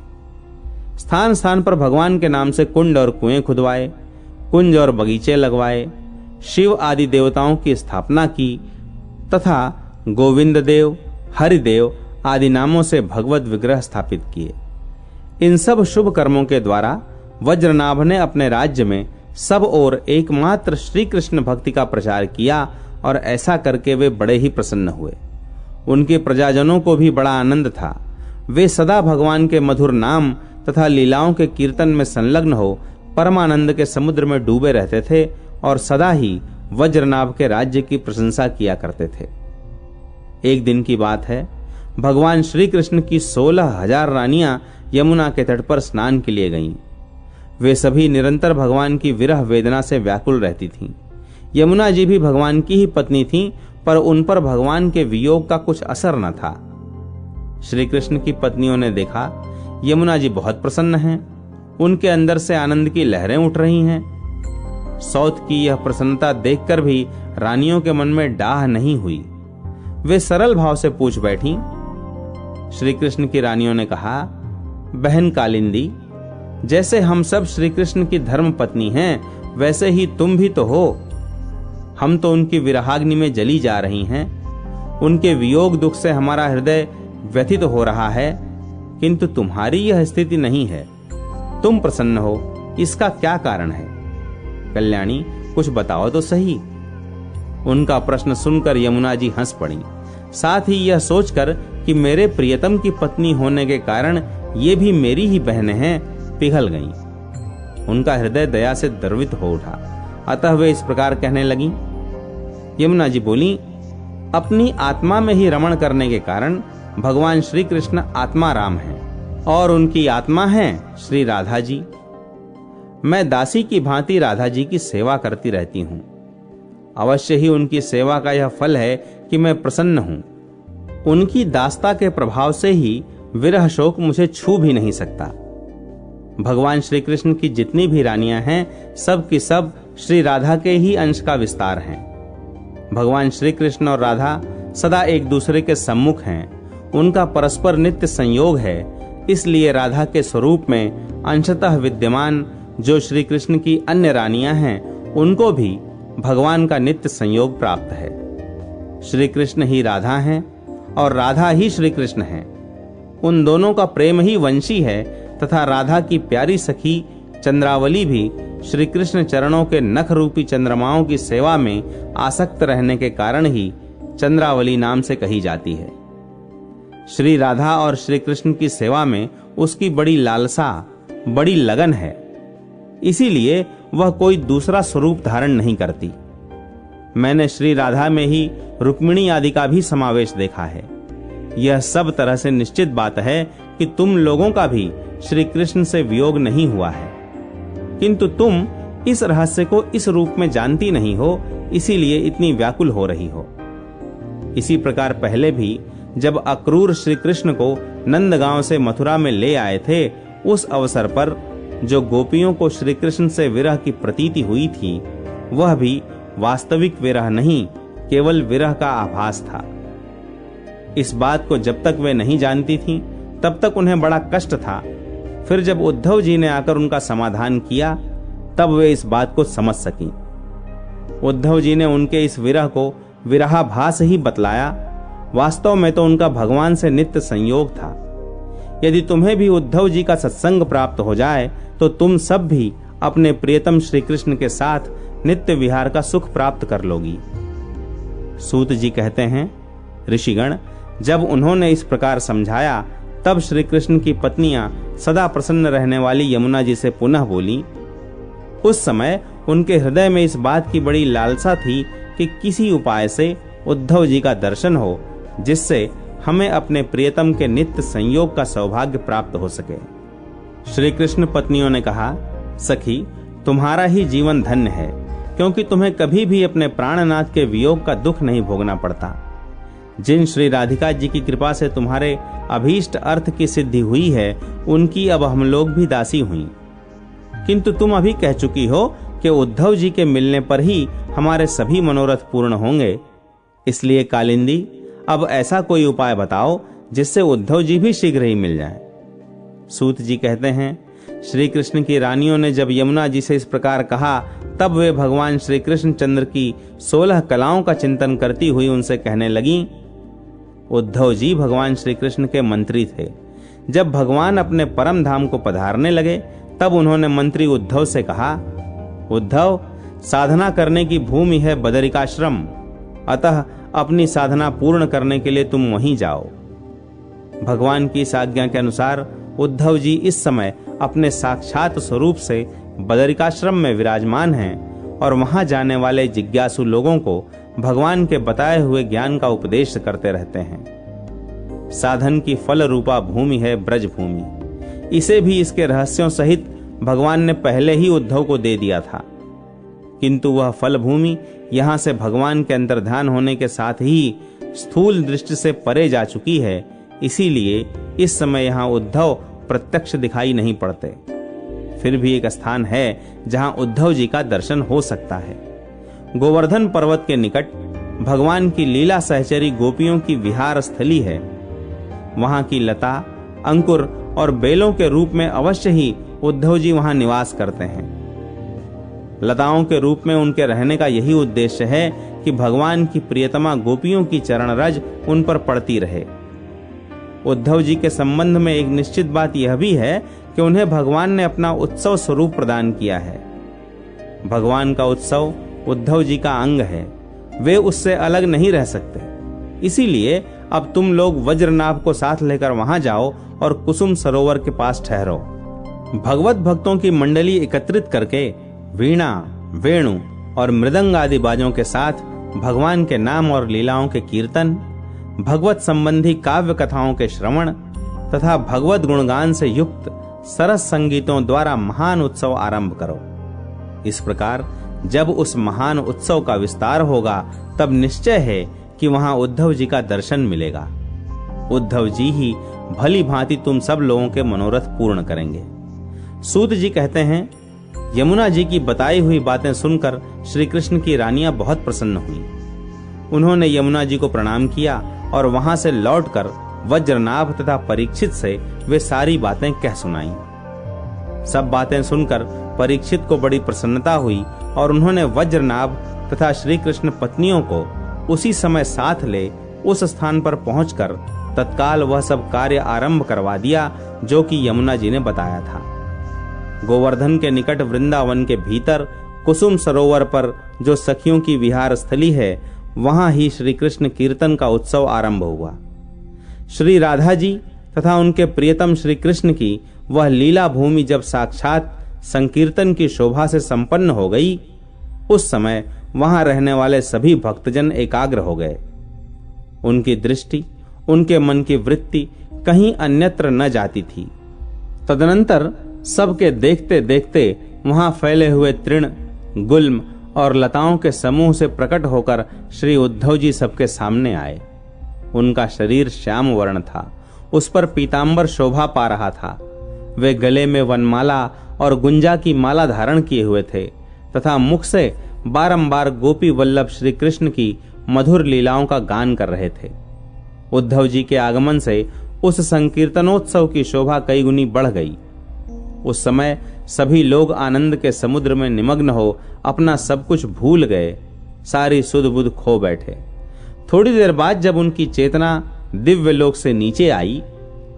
स्थान स्थान पर भगवान के नाम से कुंड और कुएं खुदवाए, कुंज और बगीचे लगवाए, शिव आदि देवताओं की स्थापना की तथा गोविंद देव, हरिदेव आदि नामों से भगवत विग्रह स्थापित किए। इन सब शुभ कर्मों के द्वारा वज्रनाभ ने अपने राज्य में सब ओर एकमात्र श्री कृष्ण भक्ति का प्रचार किया और ऐसा करके वे बड़े ही प्रसन्न हुए। उनके प्रजाजनों को भी बड़ा आनंद था। वे सदा भगवान के मधुर नाम तथा लीलाओं के कीर्तन में संलग्न हो परमानंद के समुद्र में डूबे रहते थे और सदा ही वज्रनाभ के राज्य की प्रशंसा किया करते थे। एक दिन की बात है, भगवान श्री कृष्ण की 16,000 रानियां यमुना के तट पर स्नान के लिए गईं। वे सभी निरंतर भगवान की विरह वेदना से व्याकुल रहती थीं। यमुना जी भी भगवान की ही पत्नी थीं, पर उन पर भगवान के वियोग का कुछ असर न था। श्री कृष्ण की पत्नियों ने देखा यमुना जी बहुत प्रसन्न हैं, उनके अंदर से आनंद की लहरें उठ रही हैं। सौत की यह प्रसन्नता देखकर भी रानियों के मन में डाह नहीं हुई। वे सरल भाव से पूछ बैठी। श्री कृष्ण की रानियों ने कहा, बहन कालिंदी, जैसे हम सब श्री कृष्ण की धर्म पत्नी हैं, वैसे ही तुम भी तो हो। हम तो उनकी विरहाग्नि में जली जा रही हैं। उनके वियोग दुख से हमारा हृदय व्यथित हो रहा है, किंतु तुम्हारी यह स्थिति नहीं है। तुम प्रसन्न हो, इसका क्या कारण है? कल्याणी, कुछ बताओ तो सही। उनका प्रश्न सुनकर यमुना जी हंस पड़ी। साथ ही यह सोचकर कि मेरे प्रियतम की पत्नी होने के कारण ये भी मेरी ही बहनें हैं, पिघल गईं। उनका हृदय दया से द्रवित हो उठा। अतः वे इस प्रकार कहने लगीं। यमुना जी बोली, अपनी आत्मा में ही रमण करने के कारण भगवान श्री कृष्ण आत्मा राम हैं और उनकी आत्मा है श्री राधा जी। मैं दासी की भांति राधा जी की सेवा करती रहती हूं। अवश्य ही उनकी सेवा का यह फल है कि मैं प्रसन्न हूं। उनकी दासता के प्रभाव से ही विरह शोक मुझे छू भी नहीं सकता। भगवान श्री कृष्ण की जितनी भी रानियां हैं, सब की सब श्री राधा के ही अंश का विस्तार हैं। भगवान श्री कृष्ण और राधा सदा एक दूसरे के सम्मुख हैं। उनका परस्पर नित्य संयोग है। इसलिए राधा के स्वरूप में अंशतः विद्यमान जो श्री कृष्ण की अन्य रानियां हैं, उनको भी भगवान का नित्य संयोग प्राप्त है। श्री कृष्ण ही राधा हैं और राधा ही श्री कृष्ण हैं। उन दोनों का प्रेम ही वंशी है तथा राधा की प्यारी सखी चंद्रावली भी श्री कृष्ण चरणों के नख रूपी चंद्रमाओं की सेवा में आसक्त रहने के कारण ही चंद्रावली नाम से कही जाती है। श्री राधा और श्री कृष्ण की सेवा में उसकी बड़ी लालसा, बड़ी लगन है। इसीलिए वह कोई दूसरा स्वरूप धारण नहीं करती। मैंने श्री राधा में ही रुक्मिणी आदि का भी समावेश देखा है। यह सब तरह से निश्चित बात है कि तुम लोगों का भी श्री कृष्ण से वियोग नहीं हुआ है, किंतु तुम इस रहस्य को इस रूप में जानती नहीं हो, इसीलिए इतनी व्याकुल हो रही हो। इसी प्रकार पहले भी जब अक्रूर श्री कृष्ण को नंदगांव से मथुरा में ले आए थे, उस अवसर पर जो गोपियों को श्री कृष्ण से विरह की प्रतीति हुई थी, वह भी वास्तविक विरह नहीं, केवल विरह का आभास था। इस बात को जब तक वे नहीं जानती थीं, तब तक उन्हें बड़ा कष्ट था। फिर जब उद्धव जी ने आकर उनका समाधान किया, तब वे इस बात को समझ सकीं। उद्धव जी ने उनके इस विरह को विरहाभास ही बतलाया। वास्तव में तो उनका भगवान से नित्य संयोग था। यदि तुम्हें भी उद्धव जी का सत्संग प्राप्त हो जाए, तो तुम सब भी अपने प्रियतम श्री कृष्ण के साथ नित्य विहार का सुख प्राप्त कर लोगी। सूत जी कहते हैं, ऋषिगण, जब उन्होंने इस प्रकार समझाया, तब श्री कृष्ण की पत्नियां सदा प्रसन्न रहने वाली यमुना जी से पुनः बोली। उस समय उनके हृदय में इस बात की बड़ी लालसा थी कि किसी उपाय से उद्धव जी का दर्शन हो, जिससे हमें अपने प्रियतम के नित्य संयोग का सौभाग्य प्राप्त हो सके। श्री कृष्ण पत्नियों ने कहा, सखी, तुम्हारा ही जीवन धन्य है, क्योंकि तुम्हें कभी भी अपने प्राणनाथ के वियोग का दुख नहीं भोगना पड़ता। जिन श्री राधिका जी की कृपा से तुम्हारे अभीष्ट अर्थ की सिद्धि हुई है, उनकी अब हम लोग भी दासी हुई। किंतु तुम अभी कह चुकी हो कि उद्धव जी के मिलने पर ही हमारे सभी मनोरथ पूर्ण होंगे। इसलिए कालिंदी, अब ऐसा कोई उपाय बताओ जिससे उद्धव जी भी शीघ्र ही मिल जाएं। सूत जी कहते हैं, श्री कृष्ण की रानियों ने जब यमुना जी से इस प्रकार कहा, तब वे भगवान श्री कृष्ण चंद्र की 16 कलाओं का चिंतन करती हुई उनसे कहने लगीं। उद्धव जी भगवान श्री कृष्ण के मंत्री थे। जब भगवान अपने परम धाम को पधारने लगे, तब उन्होंने मंत्री उद्धव से कहा, उद्धव, साधना करने की भूमि है बदरिकाश्रम, अतः अपनी साधना पूर्ण करने के लिए तुम वहीं जाओ। भगवान की इस आज्ञा के अनुसार उद्धव जी इस समय अपने साक्षात स्वरूप से बदरिकाश्रम में विराजमान हैं और वहां जाने वाले जिज्ञासु लोगों को भगवान के बताए हुए ज्ञान का उपदेश करते रहते हैं। साधन की फल रूपा भूमि है ब्रज भूमि। इसे भी इसके रहस्यों सहित भगवान ने पहले ही उद्धव को दे दिया था, किंतु वह फल भूमि यहां से भगवान के अंतर्ध्यान होने के साथ ही स्थूल दृष्टि से परे जा चुकी है। इसीलिए इस समय यहां उद्धव प्रत्यक्ष दिखाई नहीं पड़ते। फिर भी एक स्थान है जहां उद्धव जी का दर्शन हो सकता है। गोवर्धन पर्वत के निकट भगवान की लीला सहचरी गोपियों की विहार स्थली है। वहां की लता, अंकुर और बेलों के रूप में अवश्य ही उद्धव जी वहां निवास करते हैं। लताओं के रूप में उनके रहने का यही उद्देश्य है कि भगवान की प्रियतमा गोपियों की चरण रज उन पर पड़ती रहे। उद्धव जी के संबंध में एक निश्चित बात यह भी है कि उन्हें भगवान ने अपना उत्सव स्वरूप प्रदान किया है। भगवान का उत्सव उद्धव जी का अंग है, वे उससे अलग नहीं रह सकते। इसीलिए अब तुम लोग वज्रनाभ को साथ लेकर वहां जाओ और कुसुम सरोवर के पास ठहरो। भगवत भक्तों की मंडली एकत्रित करके वीणा, वेणु और मृदंग आदि बाजों के साथ भगवान के नाम और लीलाओं के कीर्तन, भगवत संबंधी काव्य कथाओं के श्रवण तथा भगवत गुणगान से युक्त सरस संगीतों द्वारा महान उत्सव आरंभ करो। इस प्रकार जब उस महान उत्सव का विस्तार होगा, तब निश्चय है कि वहां उद्धव जी का दर्शन मिलेगा। उद्धव जी ही भली भांति तुम सब लोगों के मनोरथ पूर्ण करेंगे। सूत जी कहते हैं, यमुना जी की बताई हुई बातें सुनकर श्री कृष्ण की रानियां बहुत प्रसन्न हुई। उन्होंने यमुना जी को प्रणाम किया और वहां से लौटकर वज्रनाभ तथा परीक्षित से वे सारी बातें कह सुनाईं। सब बातें सुनकर परीक्षित को बड़ी प्रसन्नता हुई और उन्होंने वज्रनाभ तथा श्री कृष्ण पत्नियों को उसी समय साथ ले उस स्थान पर पहुंचकर तत्काल वह सब कार्य आरंभ करवा दिया जो कि यमुना जी ने बताया था। गोवर्धन के निकट वृंदावन के भीतर कुसुम सरोवर पर जो सखियों की विहार स्थली है, वहां ही श्री कृष्ण कीर्तन का उत्सव आरंभ हुआ। श्री राधा जी तथा उनके प्रियतम श्री कृष्ण की वह लीला भूमि जब साक्षात संकीर्तन की शोभा से संपन्न हो गई, उस समय वहां रहने वाले सभी भक्तजन एकाग्र हो गए। उनकी दृष्टि, उनके मन की वृत्ति कहीं अन्यत्र न जाती थी। तदनंतर सबके देखते देखते वहां फैले हुए तृण, गुल्म और लताओं के समूह से प्रकट होकर श्री उद्धव जी सबके सामने आए। उनका शरीर श्याम वर्ण था, उस पर पीतांबर शोभा पा रहा था। वे गले में वनमाला और गुंजा की माला धारण किए हुए थे तथा मुख से बारंबार गोपी वल्लभ श्री कृष्ण की मधुर लीलाओं का गान कर रहे थे। उद्धव जी के आगमन से उस संकीर्तनोत्सव की शोभा कई गुनी बढ़ गई। उस समय सभी लोग आनंद के समुद्र में निमग्न हो अपना सब कुछ भूल गए, सारी सुध बुध खो बैठे। थोड़ी देर बाद जब उनकी चेतना दिव्य लोक से नीचे आई,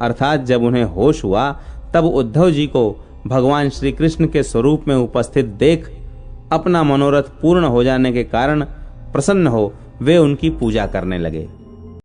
अर्थात जब उन्हें होश हुआ, तब उद्धव जी को भगवान श्री कृष्ण के स्वरूप में उपस्थित देख अपना मनोरथ पूर्ण हो जाने के कारण प्रसन्न हो वे उनकी पूजा करने लगे।